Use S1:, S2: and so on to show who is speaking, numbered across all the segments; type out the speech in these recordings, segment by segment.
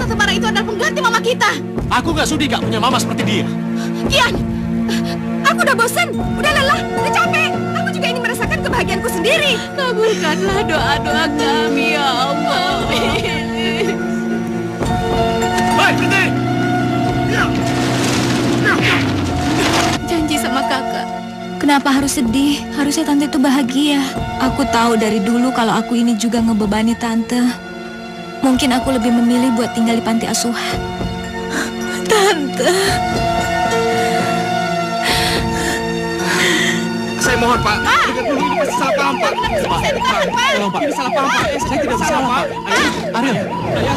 S1: Tante Mara itu adalah pengganti mama kita.
S2: Aku nggak sudi Kak punya mama seperti dia.
S1: Kian, aku udah bosan, udah lelah, udah capek. Aku juga ingin merasakan kebahagiaanku sendiri.
S3: Kabulkanlah doa-doa kami, ya Allah.
S2: Hei, berhenti!
S3: Janji sama kakak. Kenapa harus sedih? Harusnya tante itu bahagia. Aku tahu dari dulu kalau aku ini juga ngebebani tante. Mungkin aku lebih memilih buat tinggal di panti asuhan. Tante.
S2: Saya mohon Pak, dengar dulu ini pasti salah paham Pak. Pak, tolong Pak, ini salah paham Pak. Saya tidak bersalah Pak. Ariel, ayah.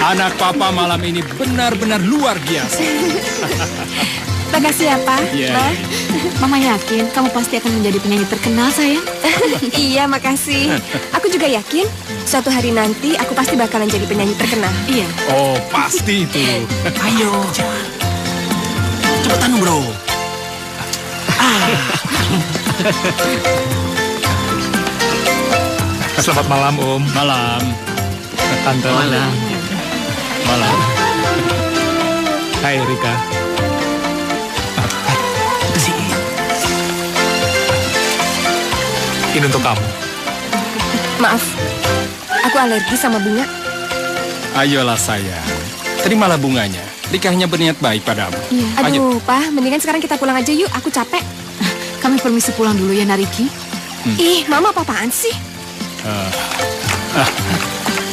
S4: Anak papa malam ini benar-benar luar biasa.
S1: Makasih ya, Pak.
S4: Iya.
S1: Ma.
S3: Mama yakin kamu pasti akan menjadi penyanyi terkenal, sayang.
S1: Iya, makasih. Aku juga yakin suatu hari nanti aku pasti bakalan jadi penyanyi terkenal.
S3: Iya.
S4: Oh, pasti itu.
S2: Ayo. Cepetan, bro.
S5: Selamat malam, Om.
S4: Malam.
S5: Tante.
S2: Malam.
S4: Malam.
S5: Hai, Rika.
S2: Kesini.
S5: Ini untuk kamu.
S1: Maaf, aku alergi sama bunga.
S4: Ayolah sayang. Terimalah bunganya. Nikahnya berniat baik padamu. Ayo.
S1: Aduh, Pak, mendingan sekarang kita pulang aja yuk. Aku capek.
S3: Kami permisi pulang dulu ya, Nariki.
S1: Ih, Mama apa-apaan sih?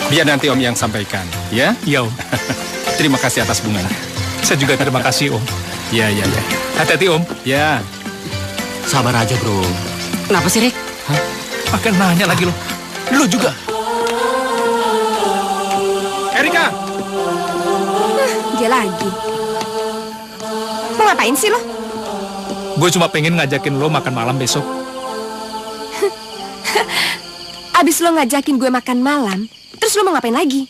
S4: Biar nanti Om yang sampaikan, ya?
S5: Iya, Om.
S4: Terima kasih atas bunganya.
S5: Saya juga terima kasih, Om.
S4: Ya, ya, ya.
S5: Hati-hati, Om.
S4: Ya.
S2: Sabar aja, bro.
S3: Kenapa sih, Rik?
S5: Pakai nanya lagi lo. Lo juga.
S4: Erika.
S1: Dia lagi. Mau ngapain sih lo?
S5: Gue cuma pengen ngajakin lo makan malam besok.
S1: Abis lo ngajakin gue makan malam, terus lo mau ngapain lagi?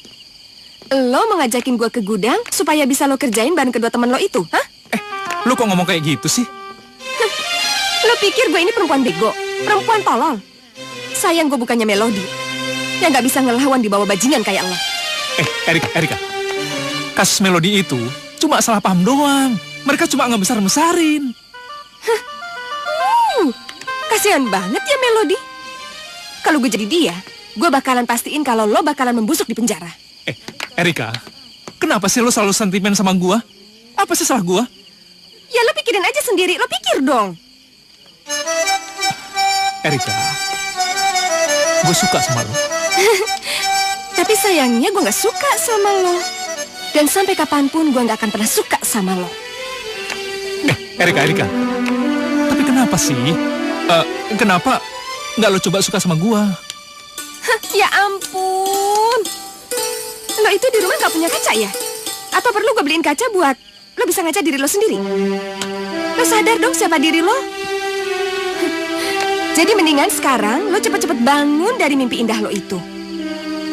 S1: Lo mau ngajakin gue ke gudang supaya bisa lo kerjain bareng kedua teman lo itu, hah?
S5: Lo kok ngomong kayak gitu sih?
S1: Lo pikir gue ini perempuan bego? Perempuan tolol? Sayang gue bukannya Melody yang gak bisa ngelawan di bawah bajingan kayak lo.
S5: Erika. Kasus Melody itu cuma salah paham doang. Mereka cuma ngebesar-besarin.
S1: Kasihan banget ya Melody. Kalau gue jadi dia, gue bakalan pastiin kalau lo bakalan membusuk di penjara.
S5: Erika, kenapa sih lo selalu sentimen sama gua? Apa sih salah gua?
S1: Ya lo pikirin aja sendiri, lo pikir dong.
S5: Erika, gue suka sama lo.
S1: Tapi sayangnya gue gak suka sama lo. Dan sampai kapanpun gue gak akan pernah suka sama lo.
S5: Erika. Tapi kenapa sih? Kenapa nggak lo coba suka sama gua?
S1: Hah, ya ampun. Lo itu di rumah gak punya kaca ya? Atau perlu gue beliin kaca buat lo bisa ngaca diri lo sendiri? Lo sadar dong siapa diri lo? Jadi mendingan sekarang lo cepet-cepet bangun dari mimpi indah lo itu.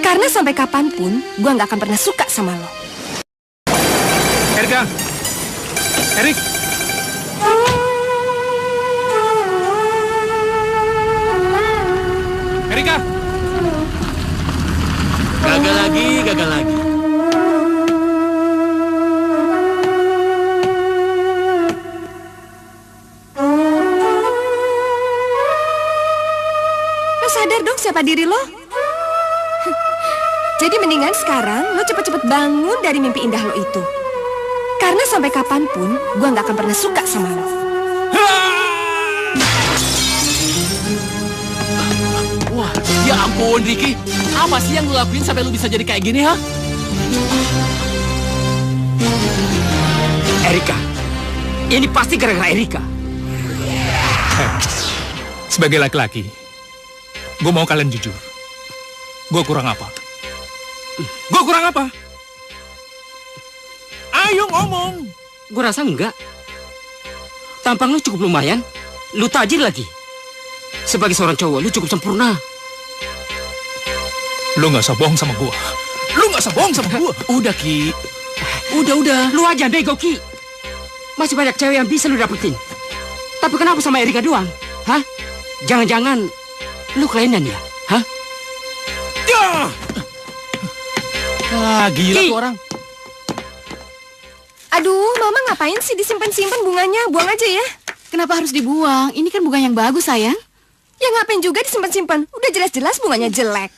S1: Karena sampai kapanpun gue gak akan pernah suka sama lo.
S5: Erika, Erik. Erika.
S2: Gagal lagi.
S1: Lo sadar dong siapa diri lo? Jadi mendingan sekarang lo cepet-cepet bangun dari mimpi indah lo itu. Karena sampai kapanpun gue gak akan pernah suka sama lo.
S2: Wah, ya ampun, Ricky. Apa sih yang lu lakuin sampai lu bisa jadi kayak gini, ha?
S6: Erika. Ini pasti gara-gara Erika.
S5: Sebagai laki-laki, gue mau kalian jujur. Gue kurang apa? Ayo ngomong.
S6: Gue rasa enggak. Tampang lu cukup lumayan. Lu tajir lagi. Sebagai seorang cowok, lu cukup sempurna.
S5: Lu nggak usah bohong sama gue.
S2: Udah, Ki. Udah.
S6: Lu aja bego, Ki. Masih banyak cewek yang bisa lu dapetin. Tapi kenapa sama Erika doang? Hah? Jangan-jangan lu kelainan ya? Hah?
S2: Gila
S6: Ki.
S2: tuh orang.
S1: Aduh, Mama ngapain sih disimpan-simpan bunganya? Buang aja ya.
S3: Kenapa harus dibuang? Ini kan bunga yang bagus, sayang.
S1: Ya ngapain juga disimpan-simpan? Udah jelas-jelas bunganya jelek.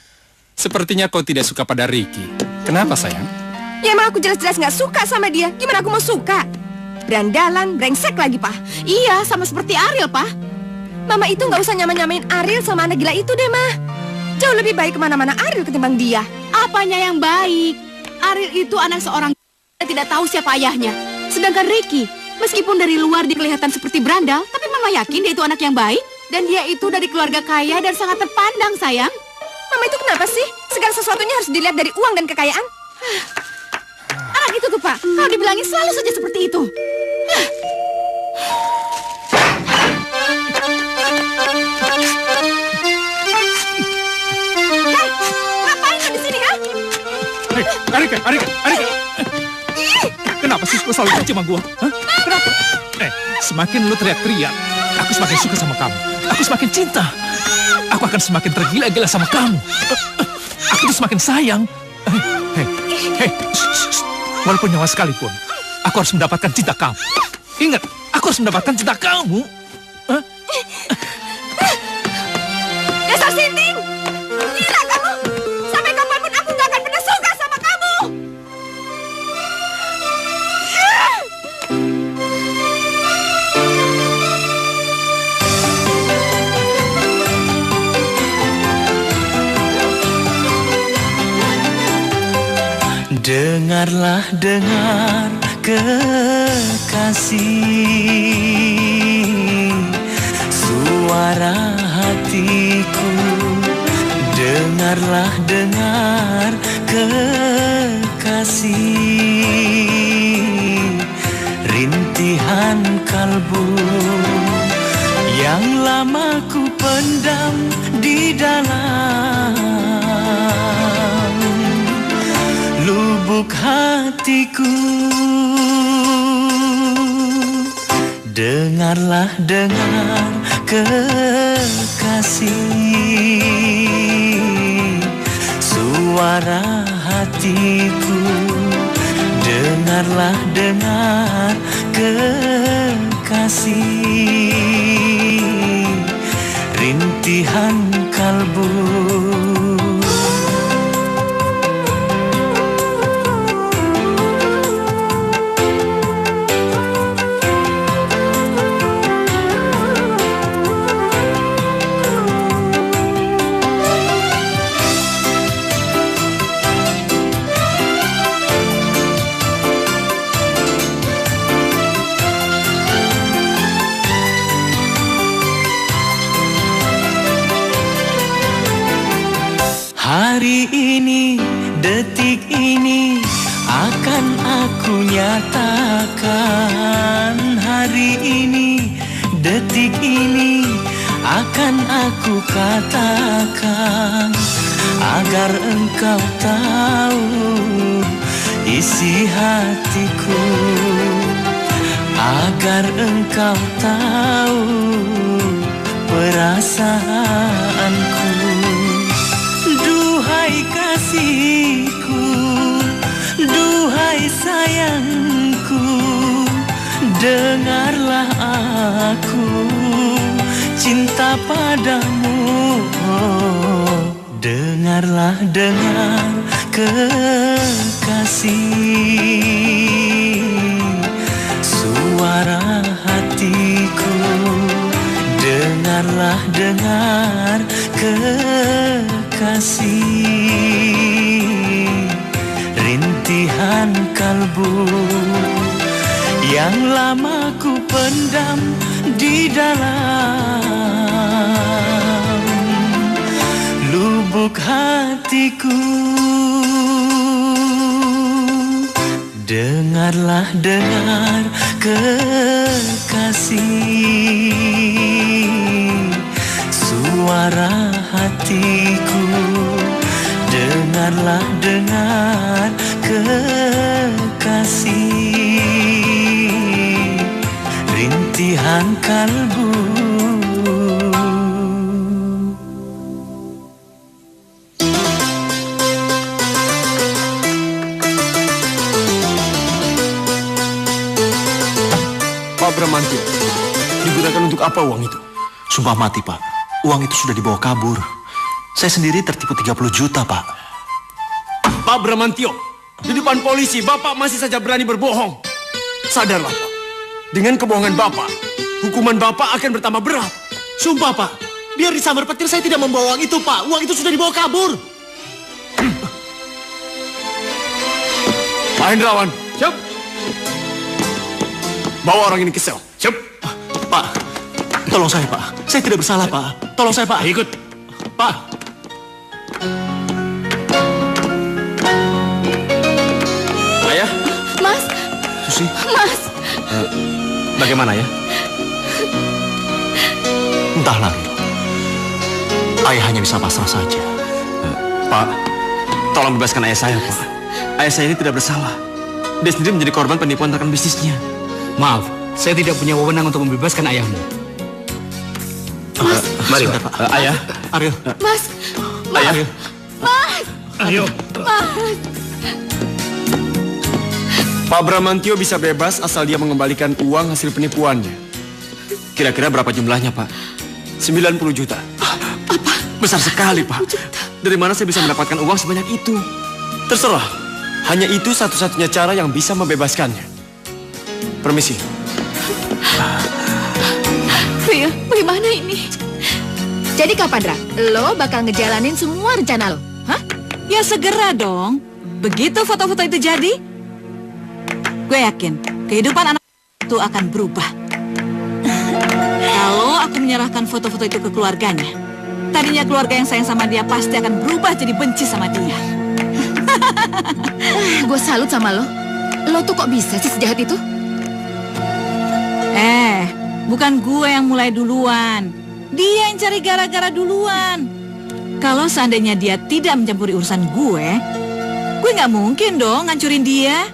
S4: Sepertinya kau tidak suka pada Ricky. Kenapa sayang?
S1: Ya emang aku jelas-jelas gak suka sama dia. Gimana aku mau suka? Berandalan, brengsek lagi, Pak.
S3: Iya, sama seperti Ariel, Pak.
S1: Mama itu gak usah nyamain Ariel sama anak gila itu deh, Ma. Jauh lebih baik kemana-mana Ariel ketimbang dia.
S3: Apanya yang baik? Ariel itu anak seorang dan tidak tahu siapa ayahnya. Sedangkan Ricky, meskipun dari luar dia kelihatan seperti berandal, tapi Mama yakin dia itu anak yang baik. Dan dia itu dari keluarga kaya dan sangat terpandang, sayang.
S1: Mama itu kenapa sih? Segala sesuatunya harus dilihat dari uang dan kekayaan. Itu tuh Pak, kalau dibilangin selalu saja seperti itu. Hei, ngapain lo di sini, ha?
S5: Hei, Arika. Kenapa sih lo selalu benci sama gua? Hah? Kenapa? Semakin lo teriak-teriak, aku semakin suka sama kamu. Aku semakin cinta. Aku akan semakin tergila-gila sama kamu. Aku tuh semakin sayang. Hei, walaupun nyawa sekalipun, aku harus mendapatkan cinta kamu. Ingat, aku harus mendapatkan cinta kamu. Hah?
S1: Dasar sinting! Gila kamu! Sampai kapanpun aku gak akan pernah suka sama kamu!
S2: Dengarlah, dengar kekasih, suara hatiku. Dengarlah, dengar kekasih, rintihan kalbu yang lama ku pendam di dalam lubuk hatiku. Dengarlah, dengar kekasih, suara hatiku. Dengarlah, dengar kekasih, rintihan kalbu. Hari ini, detik ini akan aku nyatakan. Hari ini, detik ini akan aku katakan, agar engkau tahu isi hatiku, agar engkau tahu perasaanku. Duhai kasihku, duhai sayangku, dengarlah aku cinta padamu. Dengarlah, dengar kekasih, suara hatiku. Dengarlah, dengar kekasih, rintihan kalbu yang lama ku pendam di dalam lubuk hatiku. Dengarlah, dengar kekasih, suara hatiku. Dengarlah, dengar kekasih, rintihan kalbu.
S7: Pak Bramantio, digunakan untuk apa uang itu?
S8: Sumpah mati, Pak. Uang itu sudah dibawa kabur. Saya sendiri tertipu 30 juta, Pak.
S7: Pak Bramantio, di depan polisi Bapak masih saja berani berbohong. Sadarlah, Pak. Dengan kebohongan Bapak, hukuman Bapak akan bertambah berat.
S8: Sumpah, Pak. Biar disambar petir, saya tidak membawa uang itu, Pak. Uang itu sudah dibawa kabur.
S7: Pak Hendrawan, siap. Bawa orang ini ke sel. Siap.
S8: Pak, tolong saya, Pak. Saya tidak bersalah, Pak. Tolong saya, Pak.
S7: Ikut.
S8: Pak.
S7: Ayah,
S8: Susi.
S1: Mas.
S7: Bagaimana ya?
S8: Entahlah, Rio. Ayah hanya bisa pasrah saja.
S7: Pak, tolong bebaskan ayah saya, Pak. Ayah saya ini tidak bersalah. Dia sendiri menjadi korban penipuan rekan bisnisnya.
S6: Maaf, saya tidak punya wewenang untuk membebaskan ayahmu.
S7: Mari,
S8: sebentar,
S7: Pak. Ayah.
S8: Ariel.
S1: Mas.
S7: Ayah.
S5: Ayo.
S7: Pak Bramantio bisa bebas asal dia mengembalikan uang hasil penipuannya. Kira-kira berapa jumlahnya, Pak? 90 juta.
S1: Apa?
S7: Besar sekali, Pak. Dari mana saya bisa mendapatkan uang sebanyak itu? Terserah. Hanya itu satu-satunya cara yang bisa membebaskannya. Permisi.
S1: Rio, bagaimana ini? Jadi kapan, Dra? Lo bakal ngejalanin semua rencana lo? Hah?
S9: Ya segera dong. Begitu foto-foto itu jadi, gue yakin kehidupan anak itu akan berubah. Kalau aku menyerahkan foto-foto itu ke keluarganya, tadinya keluarga yang sayang sama dia pasti akan berubah jadi benci sama dia.
S1: Gue salut sama lo. Lo tuh kok bisa sih sejahat itu?
S9: Bukan gue yang mulai duluan. Dia yang cari gara-gara duluan. Kalau seandainya dia tidak mencampuri urusan gue nggak mungkin dong ngancurin dia.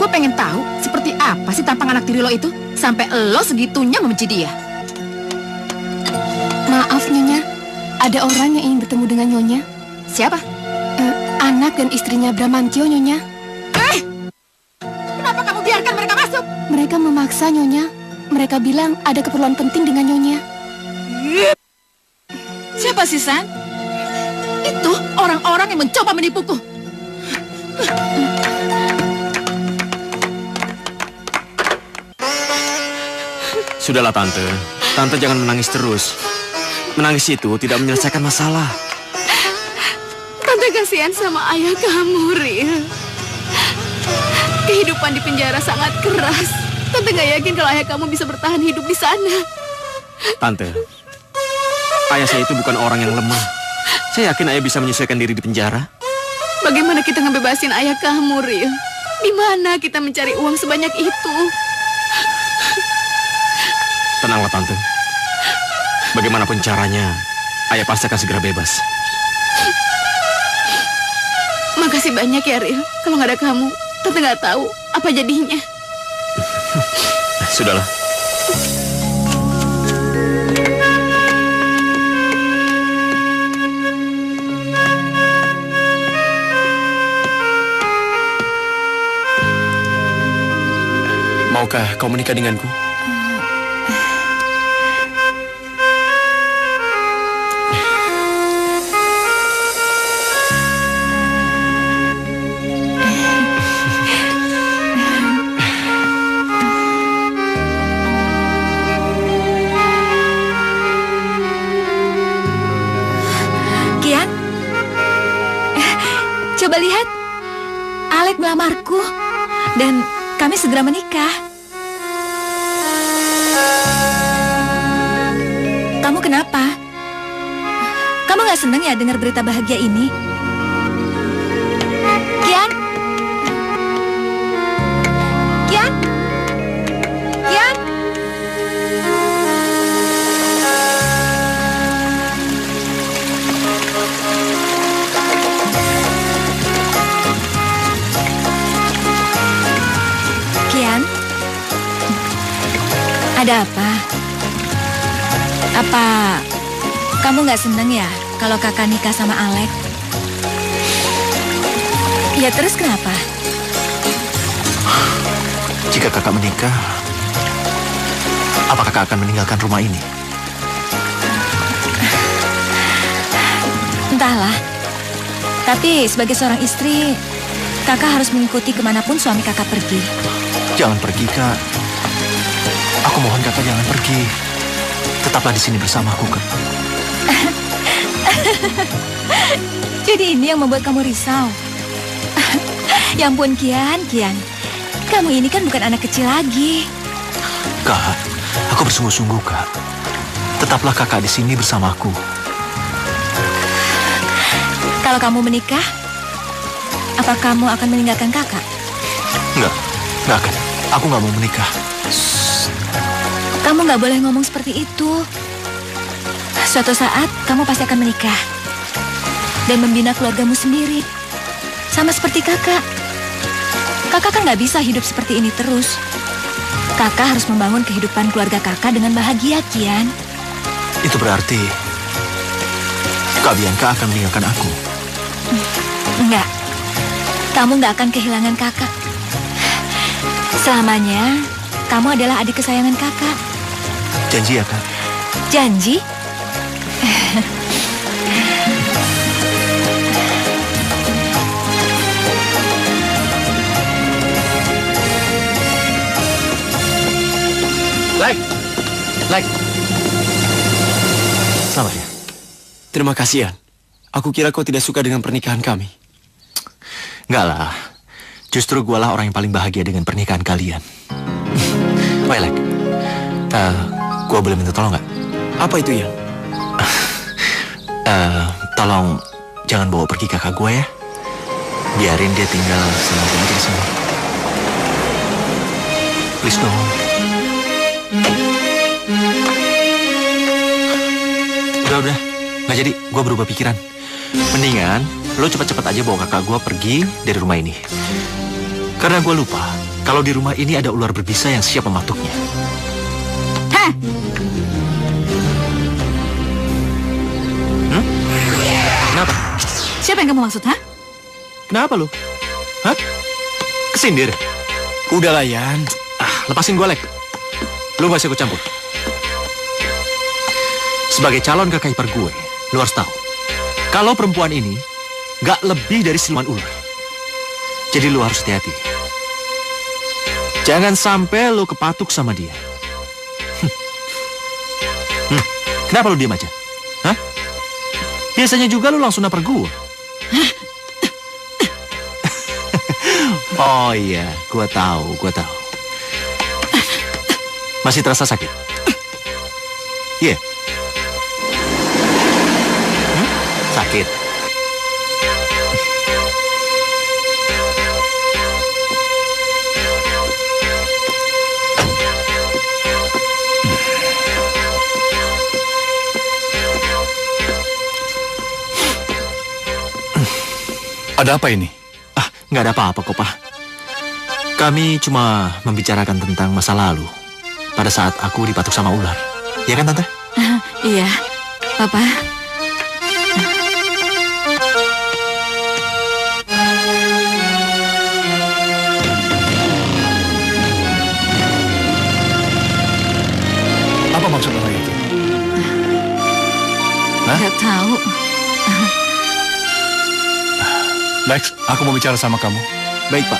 S1: Gue pengen tahu seperti apa sih tampang anak tiri lo itu sampai lo segitunya membenci dia. Maaf Nyonya, ada orang yang ingin bertemu dengan Nyonya. Siapa? Anak dan istrinya Bramantio, Nyonya. Kenapa kamu biarkan mereka masuk? Mereka memaksa, Nyonya. Mereka bilang ada keperluan penting dengan Nyonya.
S9: Siapa sih, San?
S1: Itu orang-orang yang mencoba menipuku.
S7: Sudahlah, Tante. Tante jangan menangis terus. Menangis itu tidak menyelesaikan masalah.
S1: Tante kasihan sama ayah kamu, Ril. Kehidupan di penjara sangat keras. Tante gak yakin kalau ayah kamu bisa bertahan hidup di sana.
S7: Tante, ayah saya itu bukan orang yang lemah. Saya yakin ayah bisa menyesuaikan diri di penjara.
S1: Bagaimana kita ngebebasin ayah kamu, Ril? Di mana kita mencari uang sebanyak itu?
S7: Tenanglah, Tante. Bagaimanapun caranya, ayah pasti akan segera bebas.
S1: Makasih banyak ya, Ril. Kalau nggak ada kamu, Tante nggak tahu apa jadinya.
S7: Sudahlah. Maukah kau menikah denganku?
S3: Kian, coba lihat. Alek melamarku dan kami segera menikah. Kamu kenapa? Kamu gak seneng ya dengar berita bahagia ini? Kian? Kian? Kian? Kian? Ada apa? Apa kamu nggak seneng ya kalau kakak nikah sama Alek? Ya terus kenapa?
S8: Jika kakak menikah, apa kakak akan meninggalkan rumah ini?
S3: Entahlah. Tapi sebagai seorang istri, kakak harus mengikuti kemanapun suami kakak pergi.
S8: Jangan pergi, Kak. Aku mohon kakak jangan pergi. Tetaplah di sini bersamaku, Kak.
S3: Jadi ini yang membuat kamu risau. Ya ampun, Kian. Kamu ini kan bukan anak kecil lagi.
S8: Kak, aku bersungguh-sungguh, Kak. Tetaplah kakak di sini bersamaku.
S3: Kalau kamu menikah, apa kamu akan meninggalkan kakak?
S8: Enggak, Nggak akan. Aku nggak mau menikah.
S3: Kamu nggak boleh ngomong seperti itu. Suatu saat kamu pasti akan menikah dan membina keluargamu sendiri. Sama seperti kakak. Kakak kan nggak bisa hidup seperti ini terus. Kakak harus membangun kehidupan keluarga kakak dengan bahagia, Kian.
S8: Itu berarti Kak Bianca akan meninggalkan aku.
S3: Enggak. Kamu nggak akan kehilangan kakak. Selamanya, kamu adalah adik kesayangan kakak.
S8: Janji ya, Kak?
S3: Janji?
S8: Like. Selamat ya.
S7: Terima kasih, An. Aku kira kau tidak suka dengan pernikahan kami.
S8: Enggak lah. Justru gualah orang yang paling bahagia dengan pernikahan kalian. Wait, Like. Gua boleh minta tolong nggak?
S7: Apa itu, Yan?
S8: Tolong jangan bawa pergi kakak gue ya. Biarin dia tinggal sama gue aja di sini. Please dong. Udah. Nggak jadi, gue berubah pikiran. Mendingan lo cepat-cepat aja bawa kakak gue pergi dari rumah ini. Karena gue lupa kalau di rumah ini ada ular berbisa yang siap mematuknya.
S9: Hah?
S8: Kenapa?
S9: Siapa yang kamu maksud, ha?
S8: Kenapa lo? Hah? Kesindir?
S7: Udahlah, Yan.
S8: Lepasin gue, Lek. Lo gak usah ikut campur. Sebagai calon kakak ipar gue, lo harus tahu kalau perempuan ini gak lebih dari siluman ular. Jadi lo harus hati-hati. Jangan sampai lo kepatuk sama dia. Kenapa lo diam aja? Hah? Biasanya juga lo langsung napar gue. Oh iya, gue tahu. Masih terasa sakit? Iya. Sakit.
S4: Ada apa ini?
S8: Nggak ada apa-apa kok, Pak. Kami cuma membicarakan tentang masa lalu pada saat aku dipatuk sama ular. Iya kan, Tante?
S9: Iya, Papa.
S4: Apa maksud orang itu?
S9: Nggak tahu.
S4: Lex, aku mau bicara sama kamu.
S7: Baik, Pak.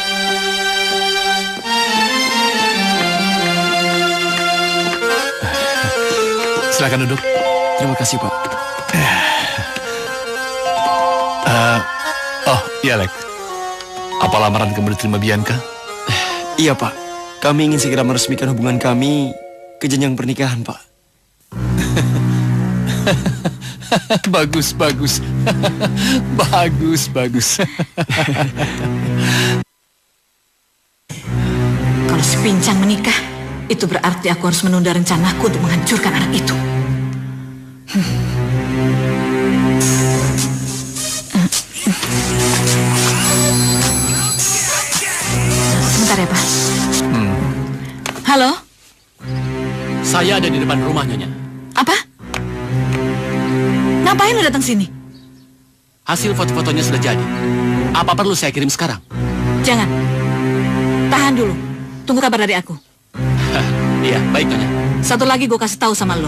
S4: Silakan duduk.
S7: Terima kasih, Pak.
S4: Oh, iya, Lex. Apa lamaran kamu diterima Bianca?
S7: Iya, Pak. Kami ingin segera meresmikan hubungan kami ke jenjang pernikahan, Pak.
S4: Bagus. Bagus.
S9: Kalau si Pincang menikah, itu berarti aku harus menunda rencanaku untuk menghancurkan anak itu. Sebentar ya, Pak. Halo?
S6: Saya ada di depan rumah, Nyonya.
S9: Apa? Ngapain lu datang sini?
S6: Hasil foto-fotonya sudah jadi. Apa perlu saya kirim sekarang?
S9: Jangan. Tahan dulu. Tunggu kabar dari aku.
S6: Iya, baik, Nyonya.
S9: Satu lagi gue kasih tahu sama lo.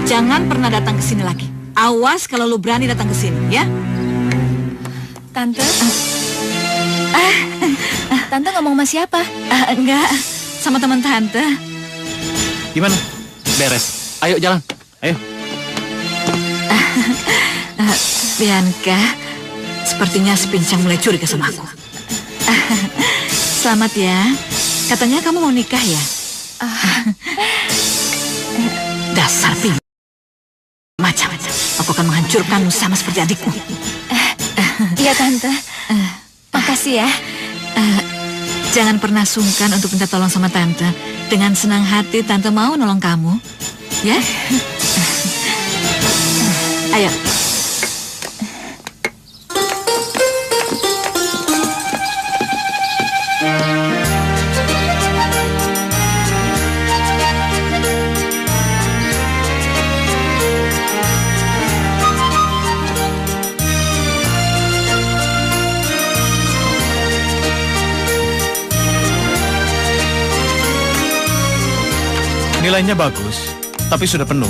S9: Jangan pernah datang ke sini lagi. Awas kalau lo berani datang ke sini, ya?
S3: Tante? Tante ngomong sama siapa?
S9: Enggak, sama teman tante.
S6: Gimana? Beres. Ayo jalan. Ayo.
S9: Bianca, sepertinya si Pincang mulai curiga sama aku. Selamat ya. Katanya kamu mau nikah ya? Dasar Pincang. Macam-macam. Aku akan menghancurkanmu sama seperti adikmu.
S3: Iya, Tante. Makasih ya.
S9: Jangan pernah sungkan untuk minta tolong sama Tante. Dengan senang hati Tante mau nolong kamu. Ya? Ayo.
S2: Nilainya bagus, tapi sudah penuh.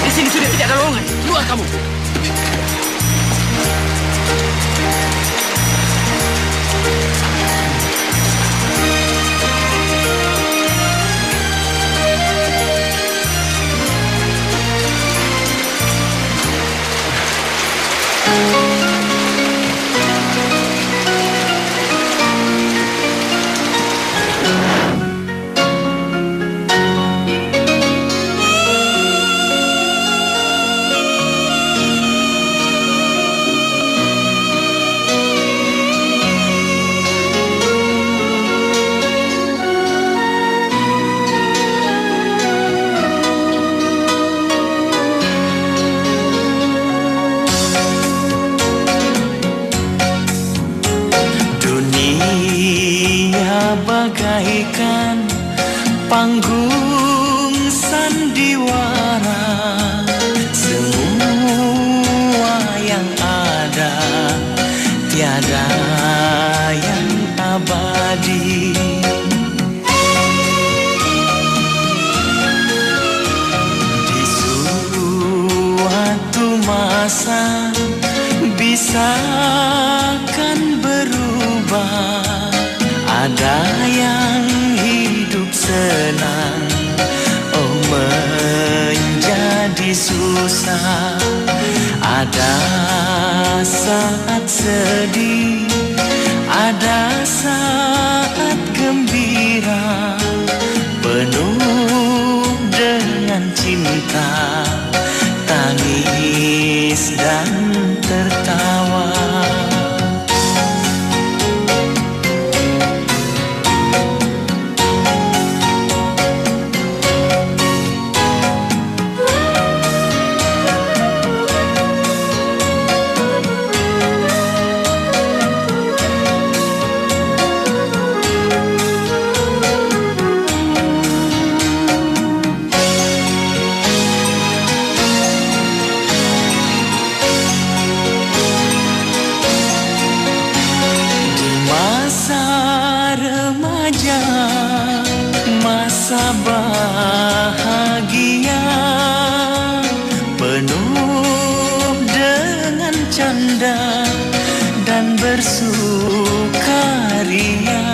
S6: Di sini sudah tidak ada lowongan. Keluar kamu.
S10: bagaikan panggung sandiwara. Semua yang ada tiada yang abadi. Di suatu masa bisa kan berubah. Ada yang hidup senang, oh menjadi susah. Ada saat sedih, ada saat gembira, penuh dengan cinta, tangis dan tertawa. Masa bahagia penuh dengan canda dan bersukaria.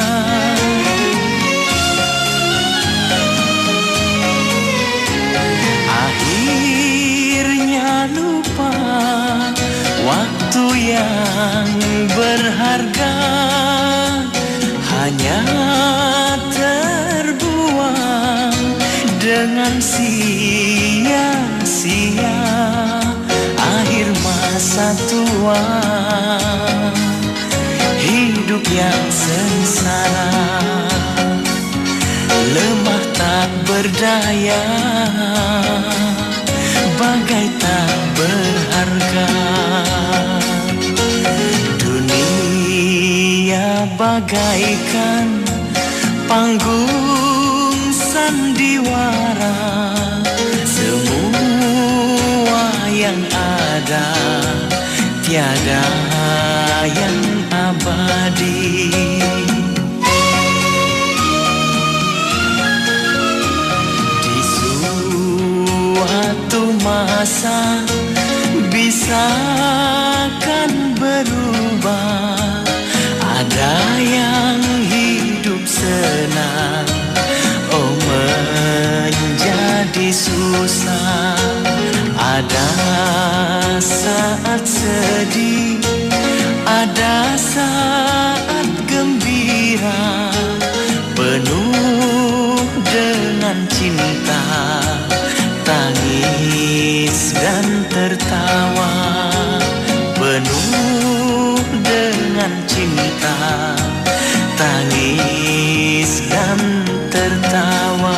S10: Akhirnya lupa waktu yang berharga, hanya dengan sia-sia. Akhir masa tua, hidup yang sengsara, lemah tak berdaya, bagai tak berharga. Dunia bagaikan panggung sandiwara, semua yang ada tiada yang abadi. Di suatu masa bisa kan berubah. Ada yang hidup senang, oh menjadi susah. Ada saat sedih, ada saat gembira, tertawa.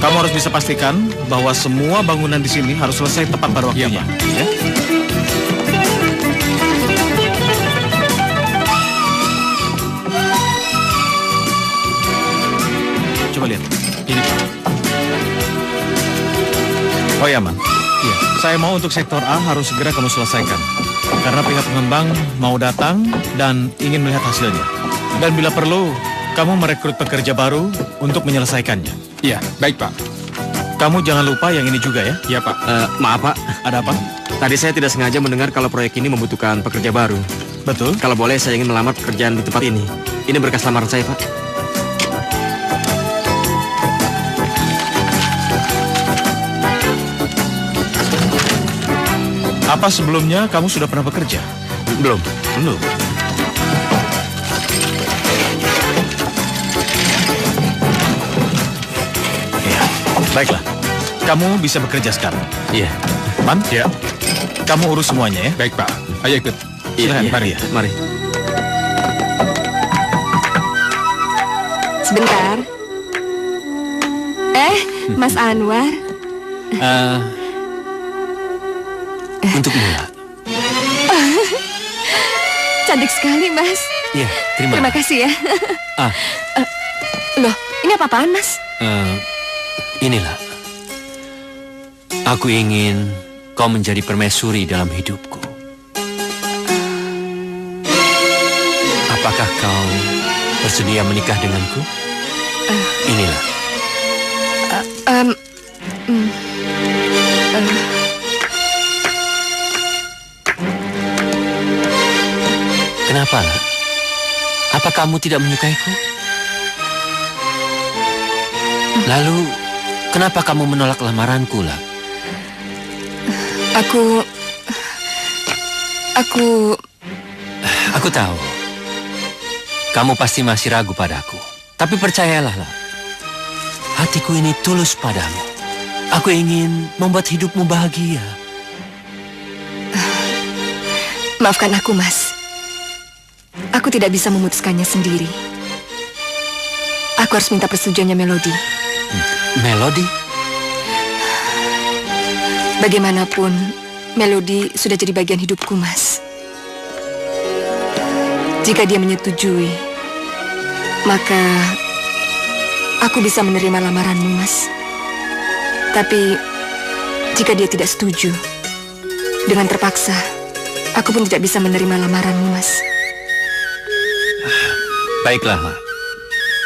S2: Kamu harus bisa pastikan bahwa semua bangunan di sini harus selesai tepat pada waktunya. Ya. Coba lihat. Ini Pak. Oh ya, Man. Iya. Saya mau untuk sektor A harus segera kamu selesaikan. Karena pihak pengembang mau datang dan ingin melihat hasilnya. Dan bila perlu, kamu merekrut pekerja baru untuk menyelesaikannya.
S4: Iya, baik Pak.
S2: Kamu jangan lupa yang ini juga ya.
S7: Iya Pak. Maaf Pak.
S2: Ada apa?
S7: Tadi saya tidak sengaja mendengar kalau proyek ini membutuhkan pekerja baru.
S2: Betul?
S7: Kalau boleh saya ingin melamar pekerjaan di tempat ini. Ini berkas lamaran saya Pak.
S2: Apa sebelumnya kamu sudah pernah bekerja?
S7: Belum.
S2: Belum. Ya, baiklah. Kamu bisa bekerja sekarang.
S7: Iya.
S2: Man? Ya. Kamu urus semuanya ya.
S4: Baik Pak, ayo ikut.
S2: Silakan, mari ya.
S7: Mari.
S1: Sebentar. Mas Anwar.
S8: Untuk Mula.
S1: Cantik sekali, Mas.
S8: Iya,
S1: Terima kasih ya. Loh, ini apa-apaan, Mas?
S8: Inilah. Aku ingin kau menjadi permaisuri dalam hidupku. Apakah kau bersedia menikah denganku? Inilah. Kenapa, nak? Apa kamu tidak menyukaiku? Lalu, kenapa kamu menolak lamaranku, lah? Aku tahu. Kamu pasti masih ragu padaku. Tapi percayalah, lah. Hatiku ini tulus padamu. Aku ingin membuat hidupmu bahagia.
S1: Maafkan aku, Mas. Aku tidak bisa memutuskannya sendiri. Aku harus minta persetujuannya Melody.
S8: Melody?
S1: Bagaimanapun, Melody sudah jadi bagian hidupku, Mas. Jika dia menyetujui, maka aku bisa menerima lamaranmu, Mas. Tapi, jika dia tidak setuju, dengan terpaksa, aku pun tidak bisa menerima lamaranmu, Mas.
S8: Baiklah, lah.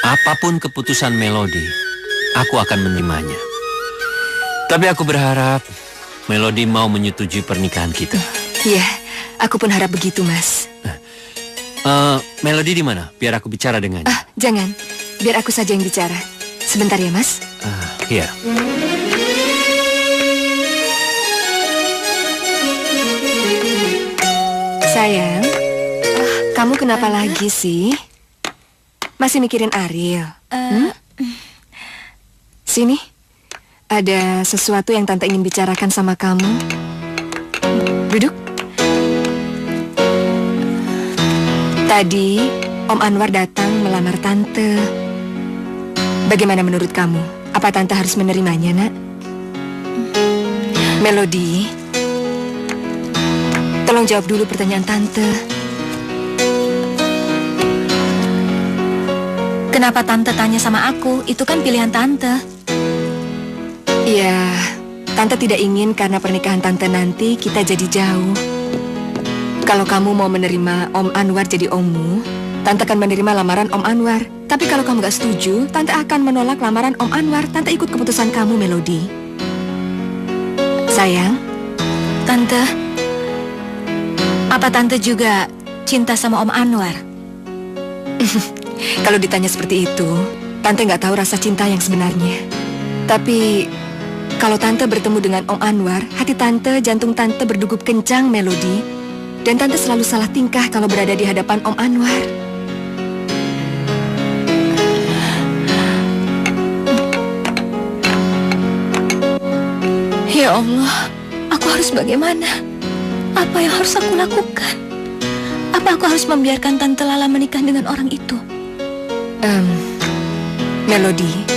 S8: Apapun keputusan Melody, aku akan menerimanya. Tapi aku berharap Melody mau menyetujui pernikahan kita.
S1: Iya, aku pun harap begitu, Mas.
S8: Melody di mana? Biar aku bicara dengannya.
S1: Jangan. Biar aku saja yang bicara. Sebentar ya, Mas.
S8: Iya.
S1: Sayang, kamu kenapa lagi sih? Masih mikirin Ariel? Sini, ada sesuatu yang Tante ingin bicarakan sama kamu. Duduk. Tadi, Om Anwar datang melamar Tante. Bagaimana menurut kamu? Apa Tante harus menerimanya, nak? Melody, tolong jawab dulu pertanyaan Tante.
S3: Kenapa Tante tanya sama aku? Itu kan pilihan Tante.
S1: Iya, Tante tidak ingin karena pernikahan Tante nanti kita jadi jauh. Kalau kamu mau menerima Om Anwar jadi ommu, Tante akan menerima lamaran Om Anwar. Tapi kalau kamu gak setuju, Tante akan menolak lamaran Om Anwar. Tante ikut keputusan kamu, Melody. Sayang.
S3: Tante, apa Tante juga cinta sama Om Anwar?
S1: Kalau ditanya seperti itu, Tante gak tahu rasa cinta yang sebenarnya. Tapi kalau Tante bertemu dengan Om Anwar, hati Tante, jantung Tante berdegup kencang, Melody. Dan Tante selalu salah tingkah kalau berada di hadapan Om Anwar.
S3: Ya Allah, aku harus bagaimana? Apa yang harus aku lakukan? Apa aku harus membiarkan Tante Lala menikah dengan orang itu?
S1: Melody,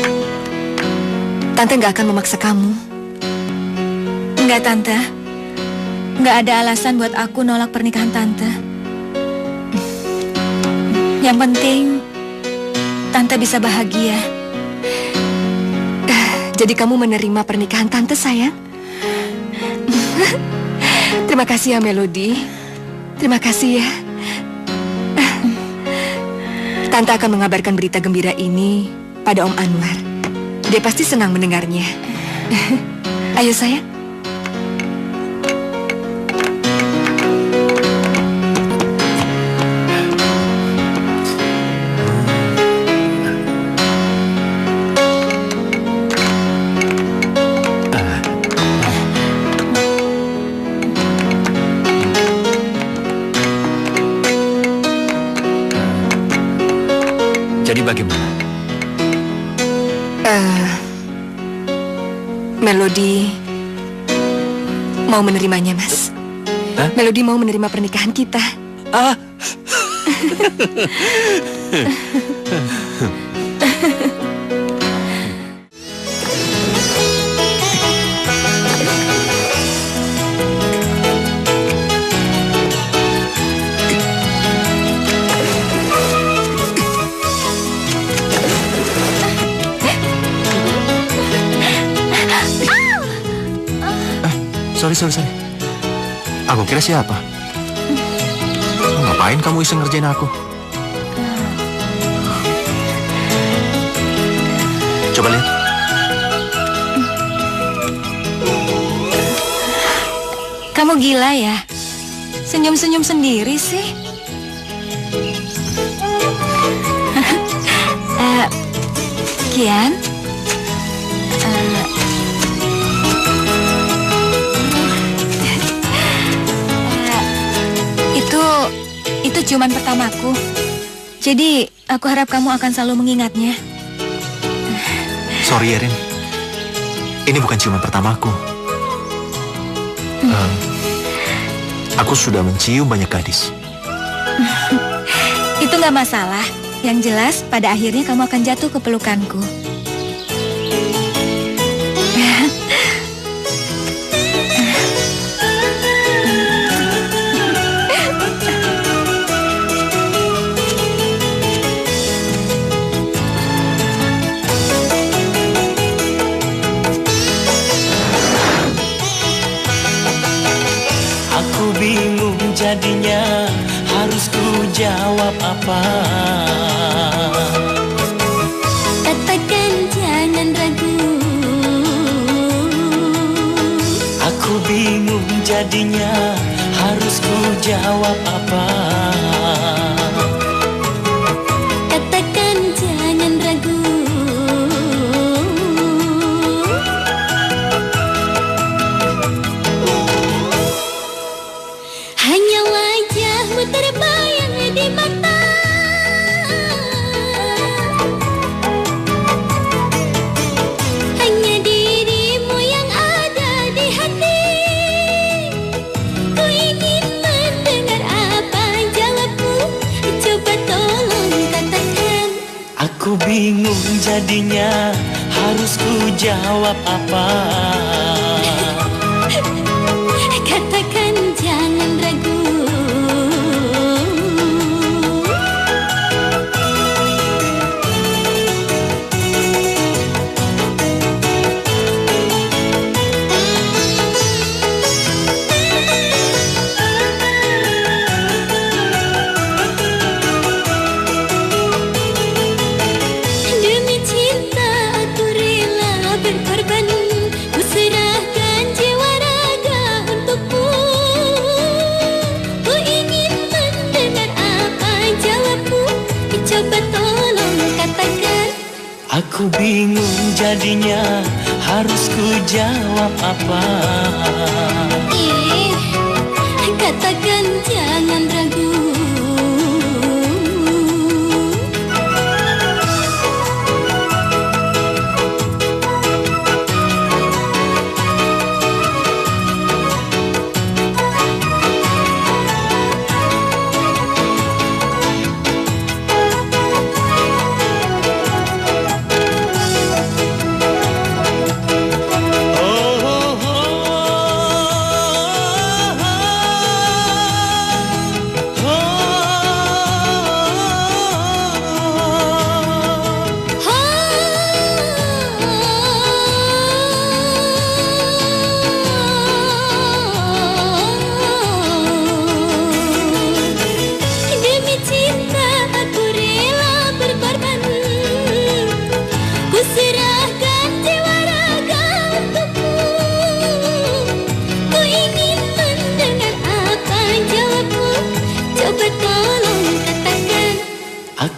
S1: Tante nggak akan memaksa kamu.
S3: Enggak, Tante. Nggak ada alasan buat aku nolak pernikahan Tante. Yang penting, Tante bisa bahagia.
S1: Jadi kamu menerima pernikahan Tante, sayang? Terima kasih ya, Melody. Terima kasih ya. Tante akan mengabarkan berita gembira ini pada Om Anwar. Dia pasti senang mendengarnya. Ayo, sayang.
S8: Jadi bagaimana?
S1: Melody mau menerimanya, Mas.
S8: Hah?
S1: Melody mau menerima pernikahan kita.
S8: Ah. Sorry. Aku kira siapa? Ngapain kamu iseng ngerjain aku? Coba lihat.
S3: Kamu gila ya? Senyum-senyum sendiri sih. Kian? Itu ciuman pertamaku. Jadi, aku harap kamu akan selalu mengingatnya.
S8: Sorry, Erin. Ini bukan ciuman pertamaku. Aku sudah mencium banyak gadis.
S3: Itu nggak masalah. Yang jelas, pada akhirnya kamu akan jatuh ke pelukanku.
S10: Bingung jadinya, harus ku jawab apa?
S11: Katakan jangan ragu.
S10: Aku bingung jadinya, harus ku jawab apa?
S11: Katakan jangan ragu. Hanya wajahmu terbayang di mata. Hanya dirimu yang ada di hati. Ku ingin mendengar apa jawabmu. Coba tolong katakan.
S10: Aku bingung jadinya, harus ku jawab apa?
S11: Katakan jangan ragu. Demi cinta aku rela berkorban. Ku serahkan jiwa raga untukmu. Ku ingin mendengar apa jawabmu. Coba tolong katakan.
S10: Aku bingung jadinya, harus ku jawab apa?
S11: Katakan jangan ragu.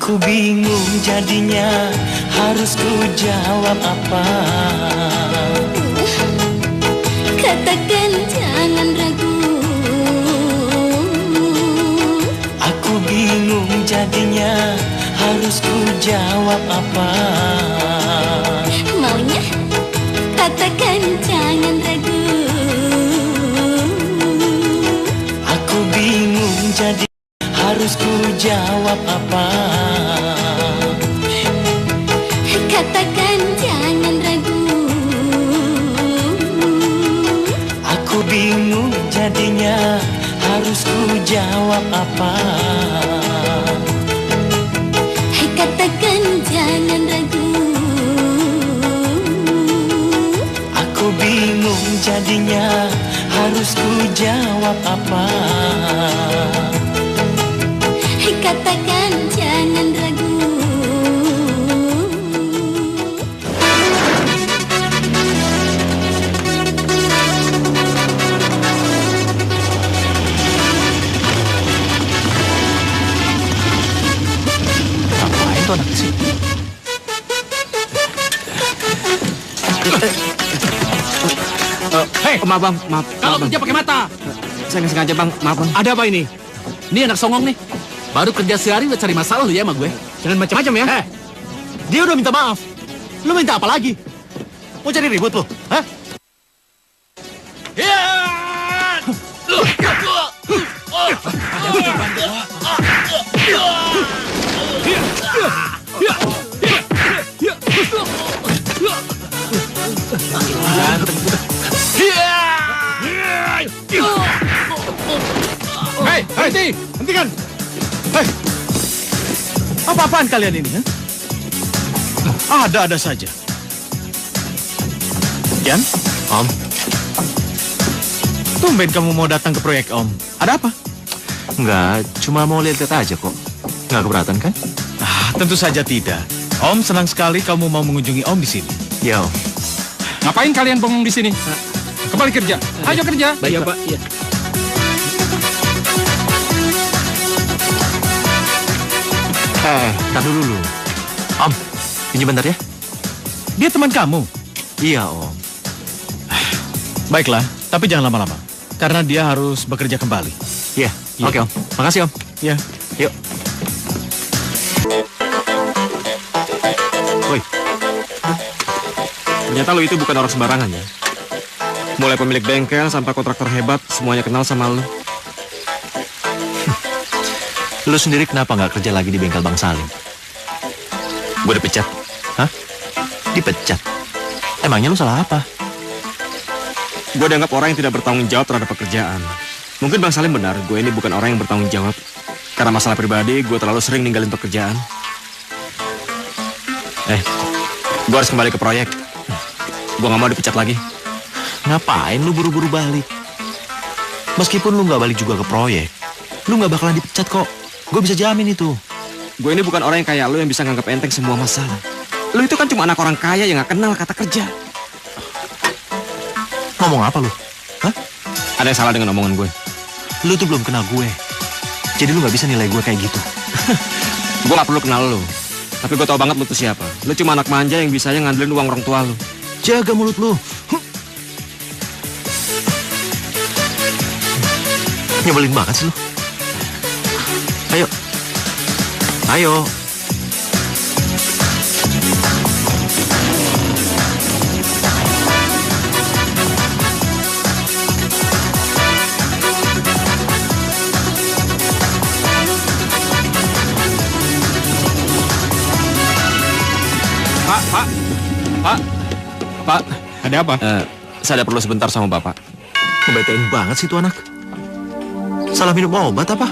S10: Aku bingung jadinya, harus ku jawab apa?
S11: Katakan jangan ragu.
S10: Aku bingung jadinya, harus ku jawab apa?
S11: Maunya katakan jangan ragu.
S10: Aku bingung jadi, harus ku jawab apa?
S11: Katakan jangan ragu.
S10: Aku bingung jadinya, harus ku jawab apa?
S11: Katakan jangan ragu.
S10: Aku bingung jadinya, harus ku jawab apa?
S11: Katakan jangan ragu.
S8: Ngapain tuh anak sih?
S6: Hei, maaf bang, maaf.
S5: Kalau
S6: maaf,
S5: kerja pakai mata.
S6: Saya nggak sengaja bang, maaf bang.
S5: Ada apa ini? Ini anak songong nih. Baru kerja sehari udah cari masalah lu ya sama gue.
S6: Jangan macam-macam ya.
S2: Dia udah minta maaf. Lu minta apa lagi? Mau cari ribut lu? Hah?
S5: Hei, berhenti!
S2: Hentikan! Hei! Apa-apaan kalian ini? Ada-ada saja. Yan?
S8: Om,
S2: Tumben kamu mau datang ke proyek Om. Ada apa?
S8: enggak, cuma mau lihat-lihat aja kok. Nggak keberatan kan?
S2: Tentu saja tidak. Om senang sekali kamu mau mengunjungi Om di sini.
S8: Ya, Om.
S4: Ngapain kalian bengong di sini? Kembali kerja. Ayo kerja.
S5: Baik, Pak. Iya.
S8: Tar dulu. Om, pinjam bentar ya.
S2: Dia teman kamu?
S8: Iya, Om.
S2: Baiklah, tapi jangan lama-lama. Karena dia harus bekerja kembali.
S8: Iya,
S2: Iya.
S8: oke Om. Makasih Om.
S2: Ya.
S8: Yuk.
S7: Woi, ternyata lo itu bukan orang sembarangan ya. Mulai pemilik bengkel sampai kontraktor hebat, semuanya kenal sama lo.
S8: Lu sendiri kenapa nggak kerja lagi di bengkel Bang Salim? Gue dipecat. Hah? Dipecat? Emangnya lu salah apa?
S7: Gue dianggap orang yang tidak bertanggung jawab terhadap pekerjaan. Mungkin Bang Salim benar, gue ini bukan orang yang bertanggung jawab. Karena masalah pribadi, gue terlalu sering ninggalin pekerjaan. Gue harus kembali ke proyek. Gue gak mau dipecat lagi.
S8: Ngapain lu buru-buru balik? Meskipun lu nggak balik juga ke proyek, lu nggak bakalan dipecat kok. Gue bisa jamin itu.
S7: Gue ini bukan orang yang kayak lo yang bisa nganggap enteng semua masalah. Lo itu kan cuma anak orang kaya yang gak kenal kata kerja.
S8: Ngomong apa lu? Hah?
S7: Ada yang salah dengan omongan gue.
S8: Lu tuh belum kenal gue. Jadi lu nggak bisa nilai gue kayak gitu.
S7: Gue gak perlu kenal lo. Tapi gue tau banget lo tuh siapa. Lo cuma anak manja yang bisanya ngandelin uang orang tua lo.
S8: Jaga mulut lu. Nyebelin banget sih lu. Ayo. Ayo.
S7: Pak, ada apa? Saya ada perlu sebentar sama Bapak.
S8: Ngebetain banget sih tuh anak. Salah minum obat apa?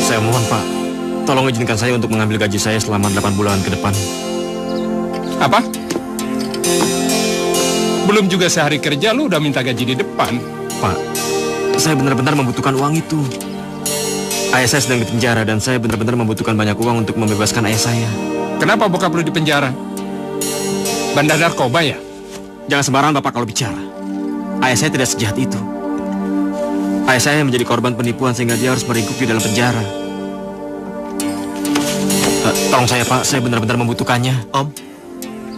S7: Saya mohon Pak, tolong izinkan saya untuk mengambil gaji saya selama 8 bulan ke depan.
S4: Apa? Belum juga sehari kerja lu udah minta gaji di depan.
S7: Pak, saya benar-benar membutuhkan uang itu. Ayah saya sedang dipenjara dan saya benar-benar membutuhkan banyak uang untuk membebaskan ayah saya.
S4: Kenapa bokap lu di penjara? Bandar narkoba ya?
S7: Jangan sembarangan Bapak kalau bicara. Ayah saya tidak sejahat itu. Ayah saya menjadi korban penipuan sehingga dia harus meringkuk di dalam penjara. Tolong saya Pak, saya benar-benar membutuhkannya.
S8: Om,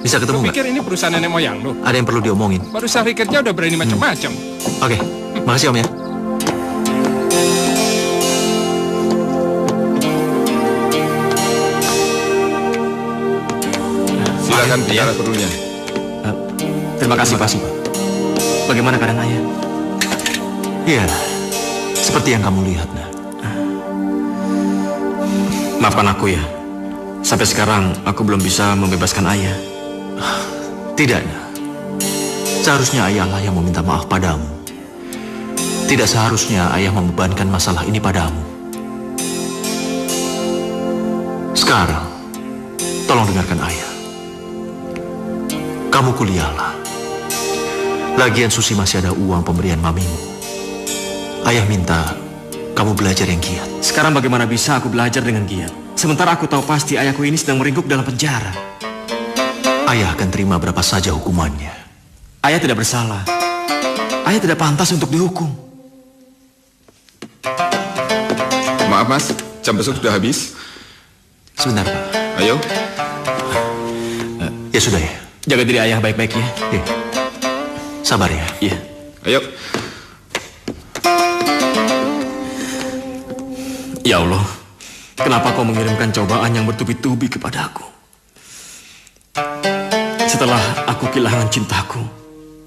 S8: bisa ketemu nggak?
S4: Pikir ini perusahaan nenek moyang lu?
S8: Ada yang perlu diomongin.
S4: Baru sehari kerja udah berani macam-macam.
S8: Oke, makasih Om ya.
S12: Silakan bicara perlunya.
S7: Terima kasih Pak. Bagaimana keadaan ayah?
S8: Iya, seperti yang kamu lihat, Nah.
S7: Maafkan aku ya. Sampai sekarang aku belum bisa membebaskan ayah.
S8: Tidak, Nah. Seharusnya ayahlah yang meminta maaf padamu. Tidak seharusnya ayah membebankan masalah ini padamu. Sekarang, tolong dengarkan ayah. Kamu kuliahlah. Lagian Susi masih ada uang pemberian mamimu. Ayah minta kamu belajar yang giat.
S7: Sekarang bagaimana bisa aku belajar dengan giat? Sementara aku tahu pasti ayahku ini sedang meringkuk dalam penjara.
S8: Ayah akan terima berapa saja hukumannya.
S7: Ayah tidak bersalah. Ayah tidak pantas untuk dihukum.
S12: Maaf Mas, jam besok sudah habis.
S8: Sebentar Pak.
S12: Ayo.
S8: Ya sudah ya.
S7: Jaga diri ayah baik-baik ya.
S8: Iya. Sabar ya.
S7: Iya.
S12: Ayo.
S7: Ya Allah, kenapa kau mengirimkan cobaan yang bertubi-tubi kepadaku? Setelah aku kehilangan cintaku,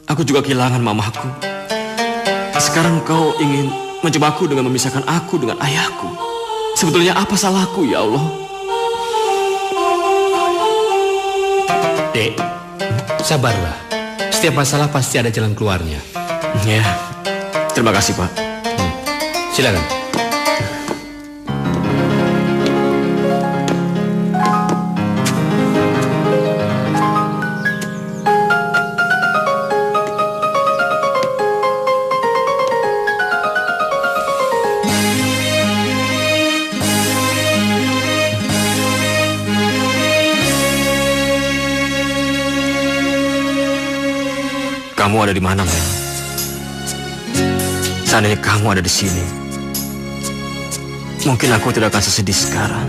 S7: aku juga kehilangan mamaku. Sekarang kau ingin mencobaku dengan memisahkan aku dengan ayahku. Sebetulnya apa salahku ya Allah?
S13: Dek, sabarlah. Setiap masalah pasti ada jalan keluarnya.
S7: Ya, terima kasih Pak.
S13: Silakan.
S7: Kamu ada di mana, Mel? Seandainya kamu ada di sini, mungkin aku tidak akan sesedih sekarang.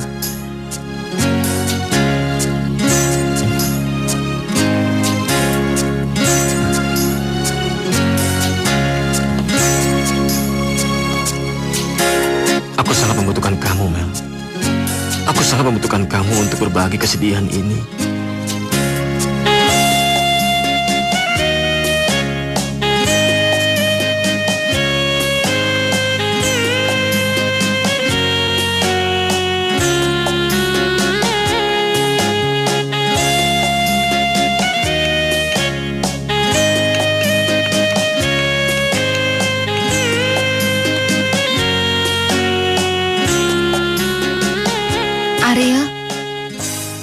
S7: Aku sangat membutuhkan kamu, Mel. Aku sangat membutuhkan kamu untuk berbagi kesedihan ini.
S3: Ariel,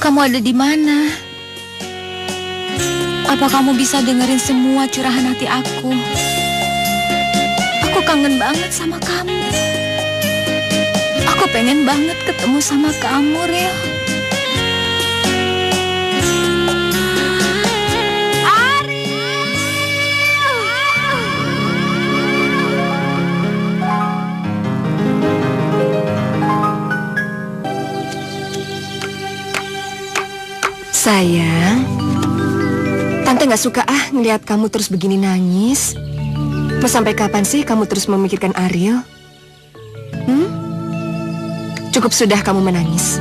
S3: kamu ada di mana? Apa kamu bisa dengerin semua curahan hati aku? Aku kangen banget sama kamu. Aku pengen banget ketemu sama kamu, Riel.
S1: Sayang, Tante gak suka ngelihat kamu terus begini nangis. Mau sampai kapan sih kamu terus memikirkan Ariel? Cukup sudah kamu menangis.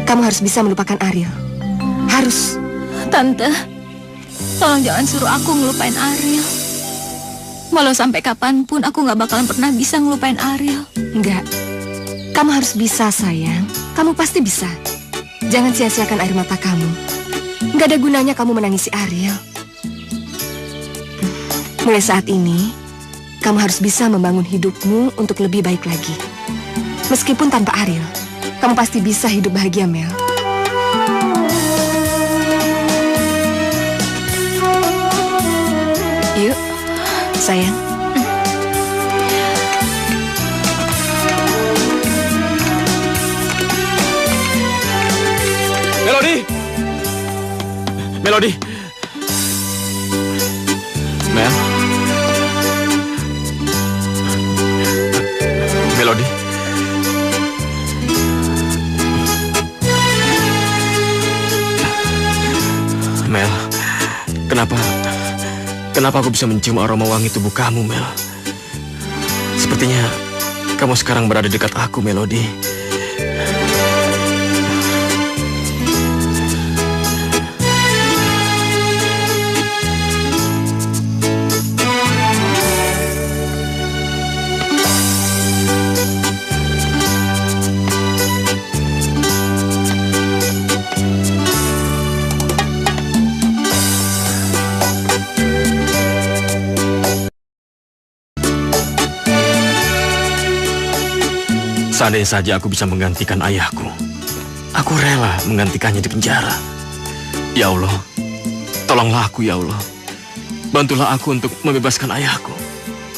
S1: Kamu harus bisa melupakan Ariel. Harus.
S3: Tante, tolong jangan suruh aku ngelupain Ariel. Walau sampai kapanpun aku gak bakalan pernah bisa ngelupain Ariel.
S1: Enggak. Kamu harus bisa, sayang. Kamu pasti bisa. Jangan sia-siakan air mata kamu. Nggak ada gunanya kamu menangisi Ariel. Mulai saat ini, kamu harus bisa membangun hidupmu untuk lebih baik lagi. Meskipun tanpa Ariel, kamu pasti bisa hidup bahagia, Mel. Yuk, sayang.
S7: Melody! Mel? Melody? Mel, kenapa aku bisa mencium aroma wangi tubuh kamu, Mel? Sepertinya kamu sekarang berada dekat aku, Melody. Seandainya saja aku bisa menggantikan ayahku, aku rela menggantikannya di penjara. Ya Allah, tolonglah aku ya Allah. Bantulah aku untuk membebaskan ayahku.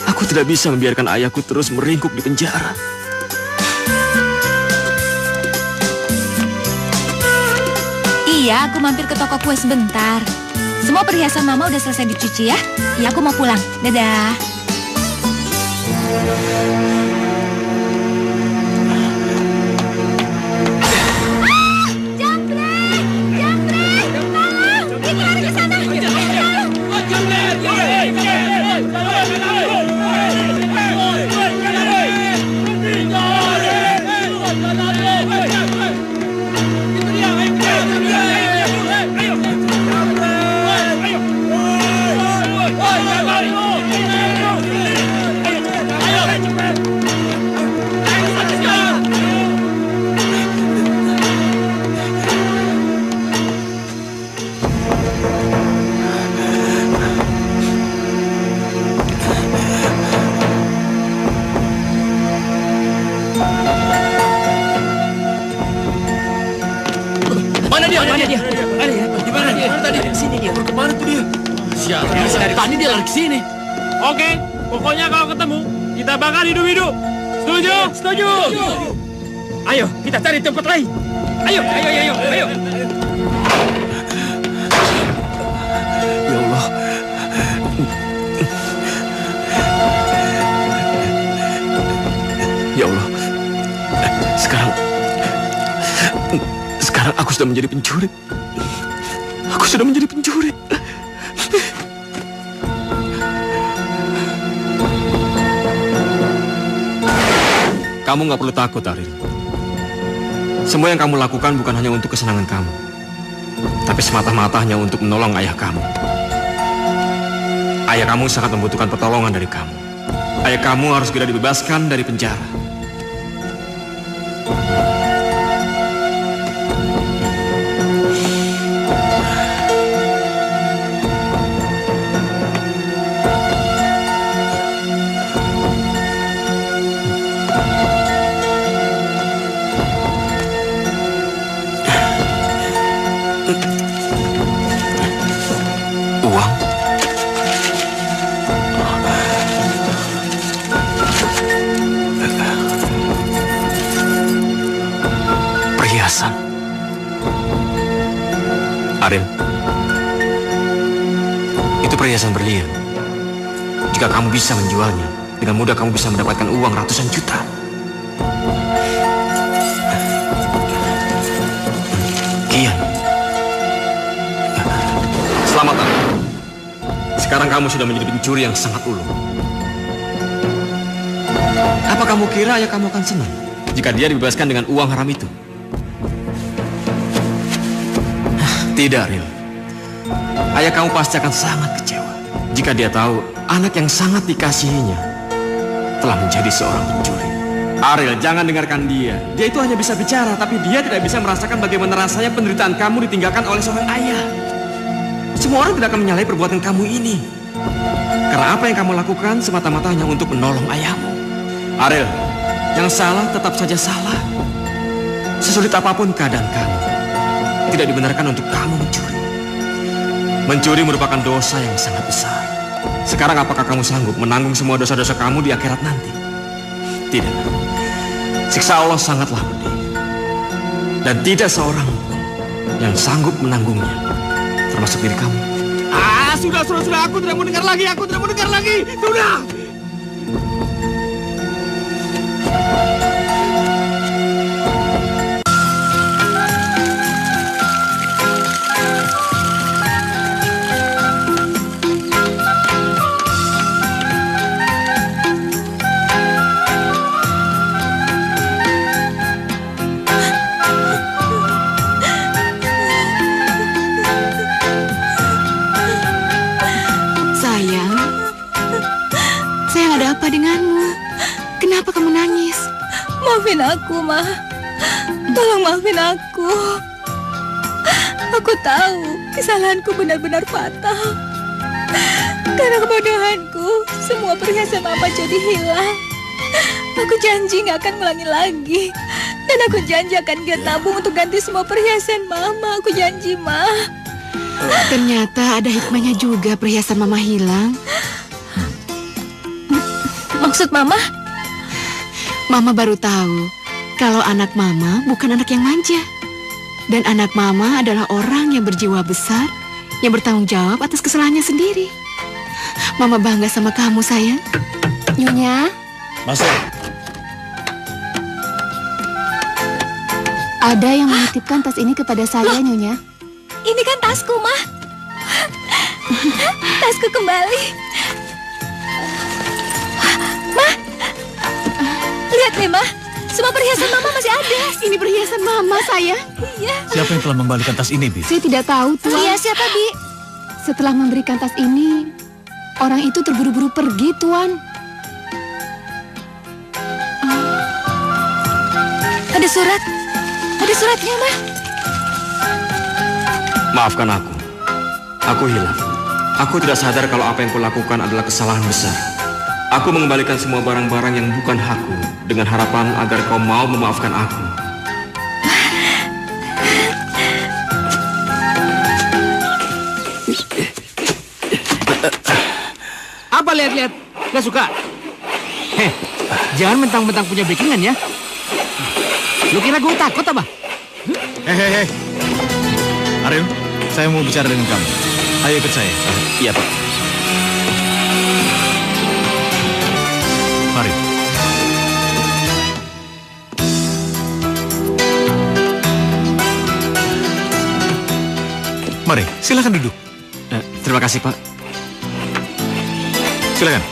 S7: Aku tidak bisa membiarkan ayahku terus meringkuk di penjara.
S3: Iya, aku mampir ke toko kue sebentar. Semua perhiasan Mama udah selesai dicuci ya. Iya, aku mau pulang. Dadah.
S6: Tadi dia lari ke sini.
S14: Oke, pokoknya kalau ketemu kita bakar hidup-hidup. Setuju? Setuju.
S6: Ayo, kita cari tempat lain. Ayo.
S7: Ya Allah. Ya Allah. Sekarang aku sudah menjadi pencuri. Aku sudah menjadi pencuri. Kamu nggak perlu takut, Aril. Semua yang kamu lakukan bukan hanya untuk kesenangan kamu, tapi semata-mata hanya untuk menolong ayah kamu. Ayah kamu sangat membutuhkan pertolongan dari kamu. Ayah kamu harus segera dibebaskan dari penjara. Aril, itu perhiasan berlian. Jika kamu bisa menjualnya, dengan mudah kamu bisa mendapatkan uang ratusan juta. Kian, selamat Aril. Sekarang kamu sudah menjadi pencuri yang sangat ulung. Apa kamu kira ayah kamu akan senang jika dia dibebaskan dengan uang haram itu? Tidak, Aril. Ayah kamu pasti akan sangat kecewa jika dia tahu anak yang sangat dikasihinya telah menjadi seorang pencuri. Aril, jangan dengarkan dia. Dia itu hanya bisa bicara, tapi dia tidak bisa merasakan bagaimana rasanya penderitaan kamu ditinggalkan oleh seorang ayah. Semua orang tidak akan menyalahi perbuatan kamu ini, karena apa yang kamu lakukan semata-mata hanya untuk menolong ayahmu. Aril, yang salah tetap saja salah. Sesulit apapun keadaan kamu, tidak dibenarkan untuk kamu mencuri. Mencuri merupakan dosa yang sangat besar. Sekarang apakah kamu sanggup menanggung semua dosa-dosa kamu di akhirat nanti? Tidak. Siksa Allah sangatlah pedih. Dan tidak seorang pun yang sanggup menanggungnya, termasuk diri kamu.
S15: sudah, aku tidak mau dengar lagi, sudah.
S1: Sayang, ada apa denganmu? Kenapa kamu nangis?
S3: Maafin aku, Ma. Tolong maafin aku. Aku tahu kesalahanku benar-benar fatal. Karena kebodohanku, semua perhiasan Mama jadi hilang. Aku janji gak akan ngulangi lagi. Dan aku janji akan giat nabung untuk ganti semua perhiasan Mama. Aku janji, Ma.
S1: Ternyata ada hikmahnya juga perhiasan Mama hilang.
S3: Maksud Mama?
S1: Mama baru tahu kalau anak Mama bukan anak yang manja. Dan anak Mama adalah orang yang berjiwa besar, yang bertanggung jawab atas kesalahannya sendiri. Mama bangga sama kamu, sayang.
S3: Nyonya?
S2: Masuk.
S16: Ada yang menitipkan tas ini kepada saya, Nyonya.
S3: Ini kan tasku, Ma. Tasku kembali. Ma, lihat nih, Ma. Semua perhiasan Mama masih ada.
S1: Ini perhiasan Mama, sayang.
S3: Iya.
S2: Siapa yang telah membalikan tas ini, Bi?
S16: Saya tidak tahu, Tuan.
S3: Iya, siapa, Bi?
S16: Setelah memberikan tas ini, orang itu terburu-buru pergi, Tuan.
S3: Ada surat. Ada suratnya, Ma.
S7: Maafkan aku. Aku hilang. Aku tidak sadar kalau apa yang kulakukan adalah kesalahan besar. Aku mengembalikan semua barang-barang yang bukan hakku dengan harapan agar kau mau memaafkan aku.
S6: Apa lihat-lihat? Gak suka? Heh, jangan mentang-mentang punya backingan ya. Lu kira gue takut apa?
S2: Hei. Ariel, saya mau bicara dengan kamu. Ayo ikut saya.
S7: Iya, Pak.
S2: Mari. Mari, silakan duduk.
S7: Terima kasih, Pak.
S2: Silakan.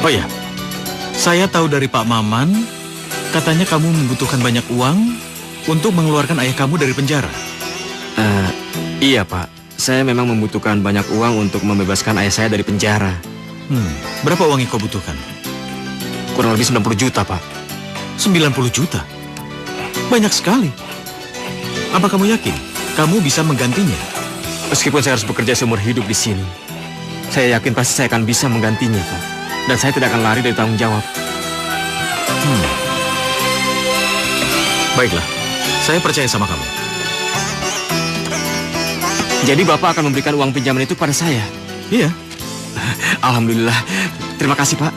S2: Oh ya, saya tahu dari Pak Maman, katanya kamu membutuhkan banyak uang untuk mengeluarkan ayah kamu dari penjara.
S7: Iya, Pak. Saya memang membutuhkan banyak uang untuk membebaskan ayah saya dari penjara.
S2: Berapa uang yang kau butuhkan?
S7: Kurang lebih 90 juta, Pak.
S2: 90 juta? Banyak sekali. Apa kamu yakin kamu bisa menggantinya?
S7: Meskipun saya harus bekerja seumur hidup di sini, saya yakin pasti saya akan bisa menggantinya, Pak. Dan saya tidak akan lari dari tanggung jawab.
S2: Baiklah, saya percaya sama kamu.
S7: Jadi Bapak akan memberikan uang pinjaman itu pada saya?
S2: Iya.
S7: Alhamdulillah. Terima kasih, Pak.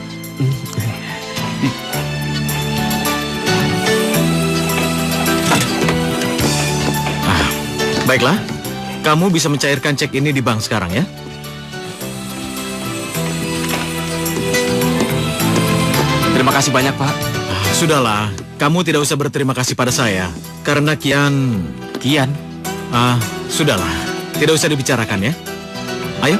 S2: Baiklah, kamu bisa mencairkan cek ini di bank sekarang ya.
S7: Terima kasih banyak, Pak.
S2: Sudahlah, kamu tidak usah berterima kasih pada saya. Karena Kian... Sudahlah, tidak usah dibicarakan ya. Ayo.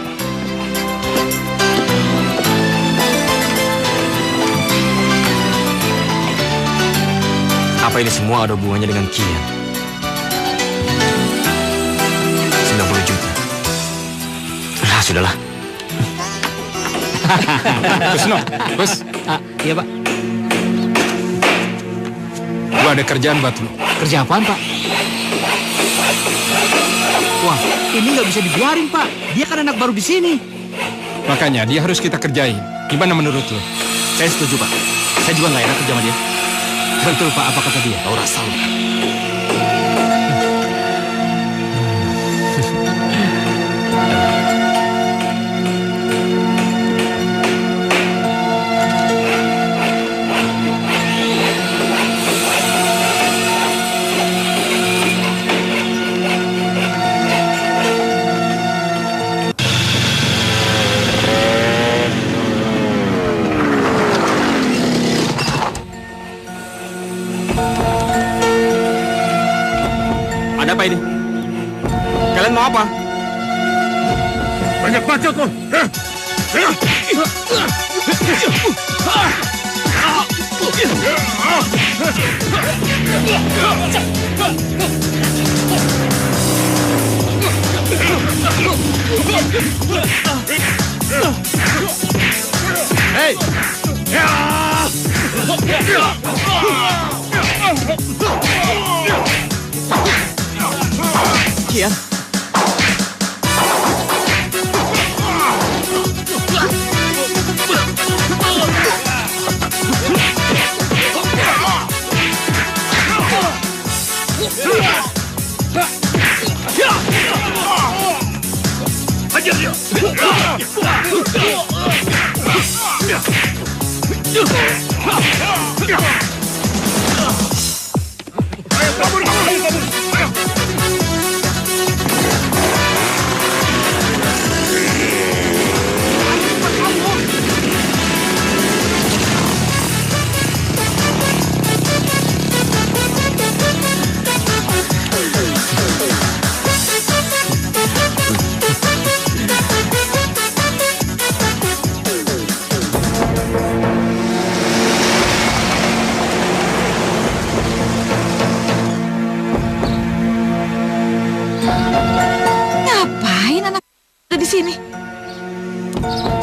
S7: Apa ini semua ada hubungannya dengan Kian? 90 juta. Sudahlah.
S4: Kusno, Bos.
S6: Iya, Pak.
S4: Gua ada kerjaan buat lu.
S6: Kerja apaan, Pak? Wah, ini nggak bisa dibiarin, Pak. Dia kan anak baru di sini.
S4: Makanya dia harus kita kerjain. Gimana menurut lu?
S2: Saya setuju, Pak. Saya juga nggak enak kerja sama dia.
S6: Betul, Pak. Apa kata dia?
S2: Tahu rasa lu.
S7: Ada apa ini? Kalian mau apa?
S14: Banyak bacot lo.
S5: Hei!
S8: Kian.
S14: Hajar dia.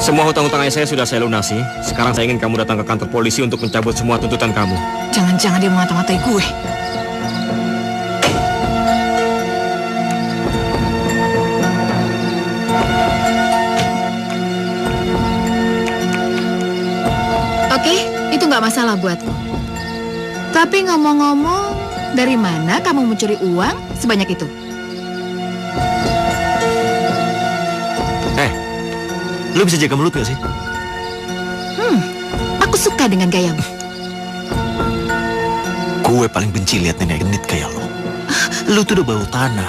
S7: Semua hutang-hutang ayah saya sudah saya lunasi. Sekarang saya ingin kamu datang ke kantor polisi untuk mencabut semua tuntutan kamu.
S9: Jangan-jangan dia mengata-ngatai gue.
S16: Oke, itu nggak masalah buatku. Tapi ngomong-ngomong, dari mana kamu mencuri uang sebanyak itu?
S8: Lu bisa jaga mulut gak sih?
S16: Aku suka dengan gayamu.
S8: Gue paling benci lihat nenek genit kayak lo. Lu tuh udah bau tanah.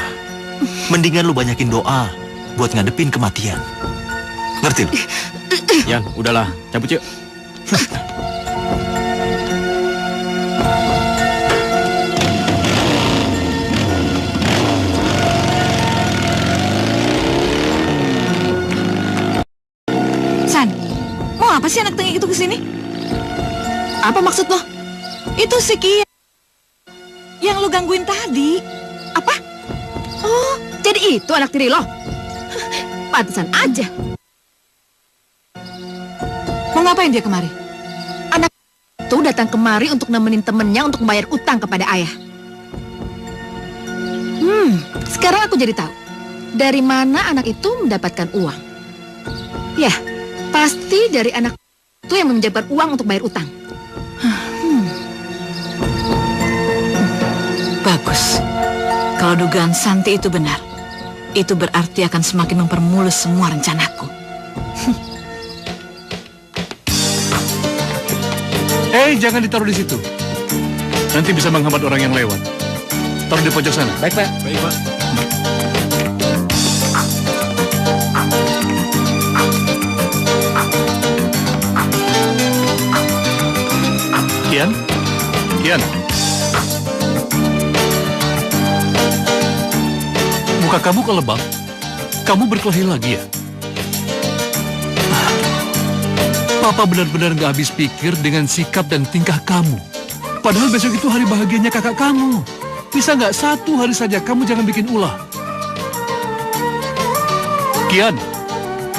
S8: Mendingan lu banyakin doa buat ngadepin kematian. Ngerti lu?
S7: Yan, udahlah, cabut yuk.
S9: Apa sih anak tengik itu kesini?
S16: Apa maksud lo?
S9: Itu si Kian yang lo gangguin tadi.
S16: Apa? Oh, jadi itu anak tiri lo? Pantesan aja.
S9: Mau ngapain dia kemari?
S16: Anak itu datang kemari untuk nemenin temennya untuk membayar utang kepada ayah. Sekarang aku jadi tahu dari mana anak itu mendapatkan uang. Ya, pasti dari anak itu yang meminjamkan uang untuk bayar utang.
S9: Bagus. Kalau dugaan Santi itu benar, itu berarti akan semakin mempermulus semua rencanaku.
S5: Jangan ditaruh di situ. Nanti bisa menghambat orang yang lewat. Taruh di pojok sana.
S13: Baik, Pak.
S5: Baik, Pak. Kian. Muka kamu kelebak. Kamu berkelahi lagi ya? Papa benar-benar gak habis pikir dengan sikap dan tingkah kamu. Padahal besok itu hari bahagianya kakak kamu. Bisa nggak satu hari saja kamu jangan bikin ulah? Kian,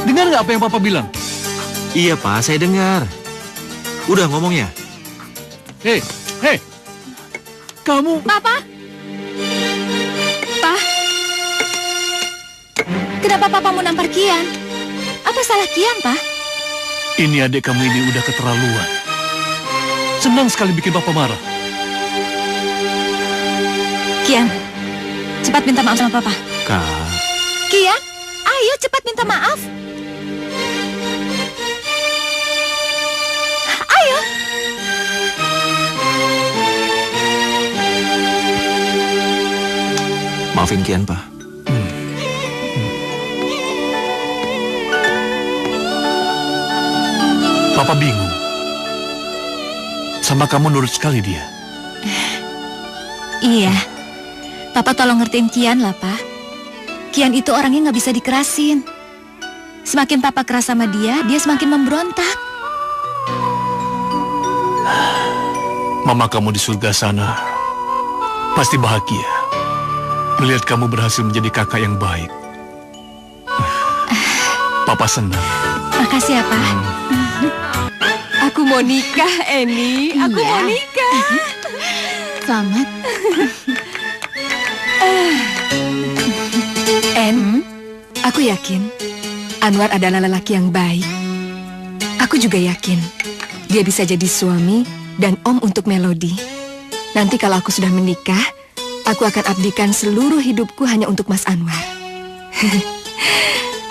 S5: dengar nggak apa yang Papa bilang?
S8: Iya, Pak, saya dengar. Udah ngomongnya.
S5: Hei, kamu...
S3: Papa? Pa? Kenapa Papa mau nampar Kian? Apa salah Kian, Pa?
S5: Ini adik kamu ini udah keterlaluan. Senang sekali bikin Papa marah.
S3: Kian, cepat minta maaf sama Papa.
S8: Kak.
S3: Kian, ayo cepat minta maaf. Ayo.
S8: Maafin Kian, Pak.
S5: Papa bingung. Sama kamu nurut sekali dia.
S3: Iya. Papa tolong ngertiin Kian lah, Pak. Kian itu orangnya nggak bisa dikerasin. Semakin Papa keras sama dia semakin memberontak.
S5: Mama kamu di surga sana pasti bahagia melihat kamu berhasil menjadi kakak yang baik. Papa senang.
S3: Makasih ya, Pak.
S1: Aku mau nikah, Eni. Aku mau nikah.
S16: Selamat.
S1: En, aku yakin Anwar adalah lelaki yang baik. Aku juga yakin dia bisa jadi suami dan om untuk Melody. Nanti kalau aku sudah menikah, aku akan abdikan seluruh hidupku hanya untuk Mas Anwar.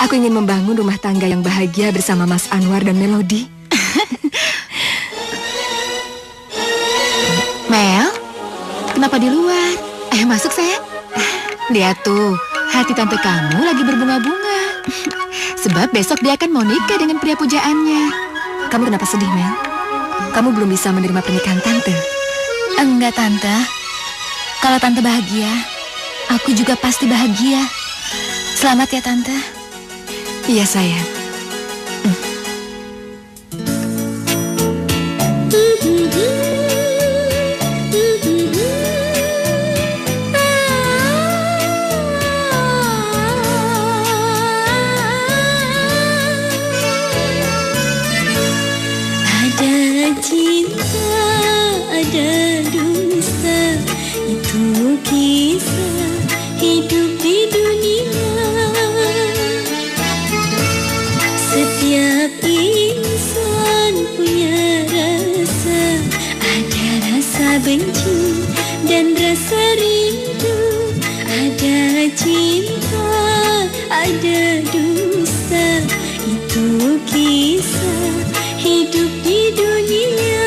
S1: Aku ingin membangun rumah tangga yang bahagia bersama Mas Anwar dan Melody.
S16: Mel, kenapa di luar? Masuk sayang. Lihat tuh, hati tante kamu lagi berbunga-bunga. Sebab besok dia akan mau nikah dengan pria pujaannya.
S1: Kamu kenapa sedih, Mel? Kamu belum bisa menerima pernikahan tante?
S3: Enggak, Tante. Kalau Tante bahagia, aku juga pasti bahagia. Selamat ya, Tante.
S1: Iya, sayang.
S11: Ada cinta, ada dusta, itu kisah hidup di dunia. Setiap insan punya rasa, ada rasa benci dan rasa rindu. Ada cinta, ada dusta, itu kisah hidup di dunia.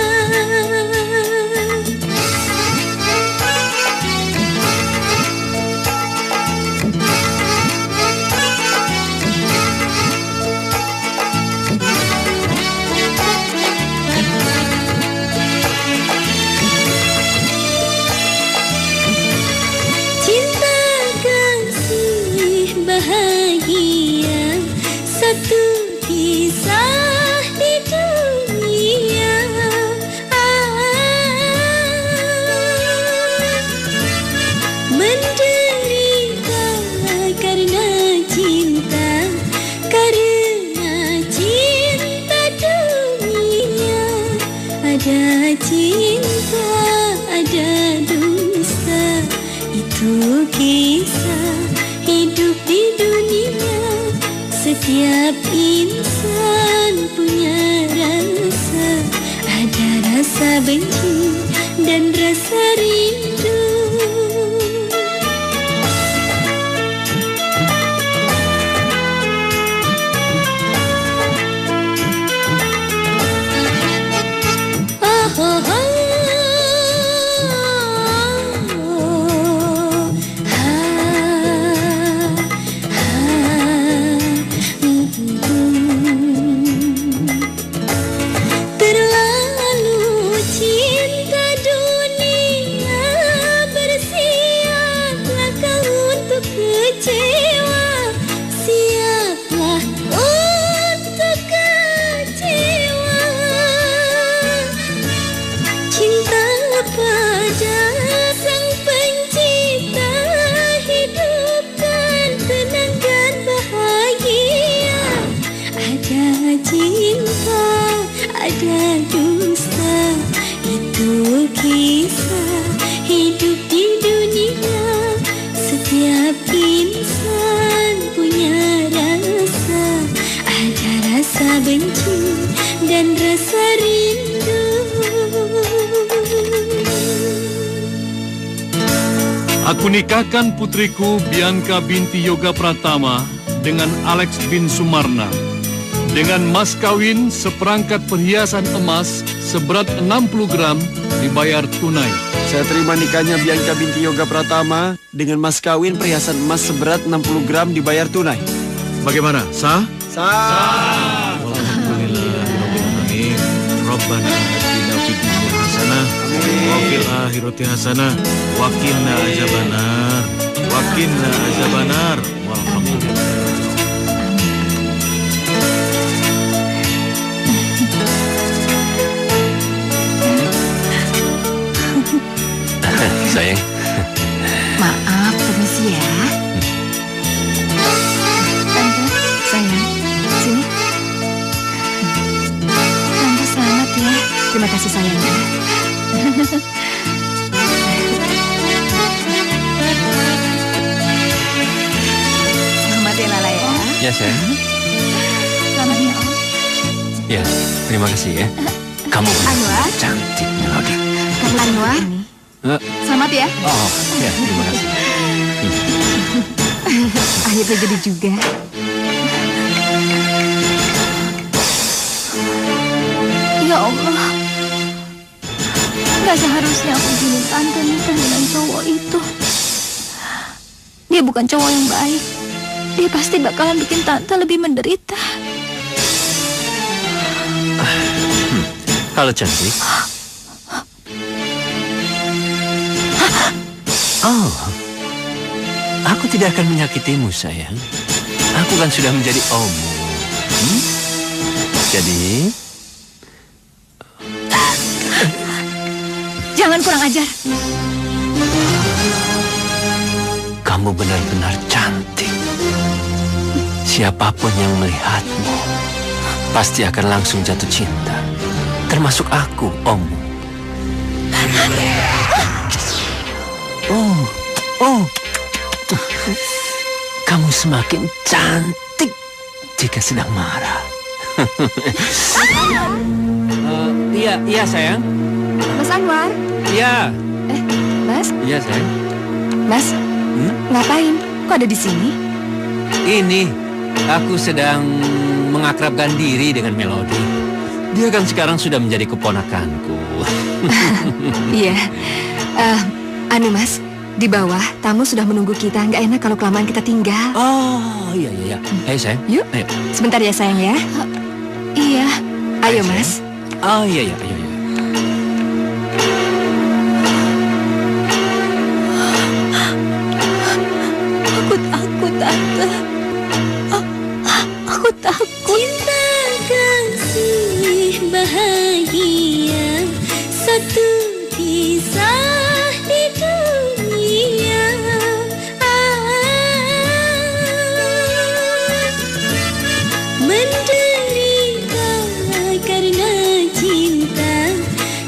S11: Cinta kasih bahagia, satu kisah di dunia. Menderita karena cinta, karena cinta dunia. Ada cinta, ada dusta, itu kisah hidup di dunia. Setiap insan punya rasa, ada rasa benci dan rasa rindu. Oh, oh, oh. Terlalu cinta dunia, bersiaplah kau untuk kecewa. Siaplah untuk kecewa. Cinta pada Sang Pencipta, hidupkan tenang dan bahagia. Ada cinta, ada dusta, itu kisah hidup di dunia. Setiap insan punya rasa, ada rasa benci dan rasa rindu.
S17: Aku nikahkan putriku Bianca binti Yoga Pratama dengan Alex bin Sumarna dengan mas kawin seperangkat perhiasan emas seberat 60 gram dibayar tunai.
S18: Saya terima nikahnya Bianca binti Yoga Pratama dengan mas kawin perhiasan emas seberat 60 gram dibayar tunai.
S2: Bagaimana? Sah?
S18: Sah.
S2: Alhamdulillahirobbilalamin. Rabbana atina fid dunya hasanah wa fil akhirati hasanah wa qina azabannar. Wakin aja benar.
S8: Sayang.
S16: Maaf, permisi ya.
S1: Tante, sayang, sini. Tante selamat ya. Terima kasih sayang ya.
S16: Selamat ya Lala ya.
S8: Ya, sayang.
S16: Selamat ya Om.
S8: Ya, terima kasih ya. Kamu
S16: Anwar.
S8: cantik, Melody.
S16: Kamu Anwar. Selamat ya.
S8: Oh, ya, terima kasih.
S1: Akhirnya jadi juga.
S3: Ya Allah, gak seharusnya aku izinin Tante nikah dengan cowok itu. Dia bukan cowok yang baik. Dia pasti bakalan bikin Tante lebih menderita.
S8: Halo cantik. Oh, aku tidak akan menyakitimu sayang. Aku kan sudah menjadi ommu. Jadi,
S3: Jangan kurang ajar.
S8: kamu benar-benar cantik. Siapapun yang melihatmu pasti akan langsung jatuh cinta. Termasuk aku, ommu. Oh, kamu semakin cantik jika sedang marah. Iya sayang.
S1: Mas Anwar.
S8: Iya.
S1: Mas?
S8: Iya sayang.
S1: Mas, ngapain? Kok ada di sini?
S8: Ini, aku sedang mengakrabkan diri dengan Melody. Dia kan sekarang sudah menjadi keponakanku.
S1: Iya. Anu Mas, di bawah tamu sudah menunggu kita. Nggak enak kalau kelamaan kita tinggal.
S8: Oh, iya. Ayo sayang.
S1: Yuk,
S8: ayo.
S1: Sebentar ya sayang ya.
S3: Iya.
S1: Ayo Mas.
S8: Oh iya, ayo.
S3: Aku takut, Tante. Aku takut.
S11: Cinta kasih bahagia, satu kisah di dunia. Menderita karena cinta,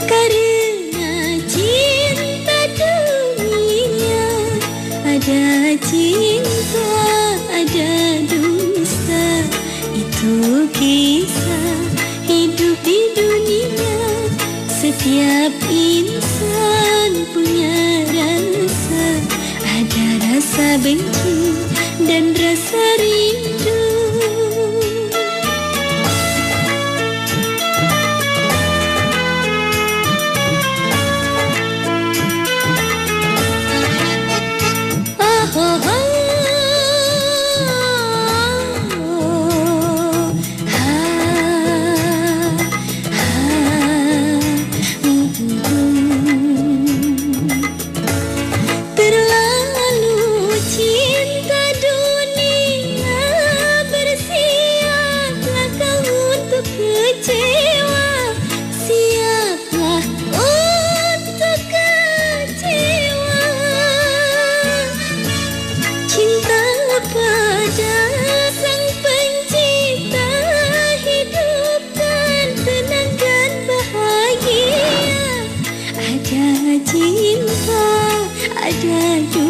S11: karena cinta dunia. Ada cinta, ada dusta, itu kisah hidup di dunia. Setiap insan punya rasa, ada rasa benci dan rasa rindu. Terlalu cinta dunia, bersiaplah kau untuk kecewa. Siaplah untuk kecewa. Cinta pada sang pencipta, hidupkan tenang dan bahagia. Ada cinta, ada dunia.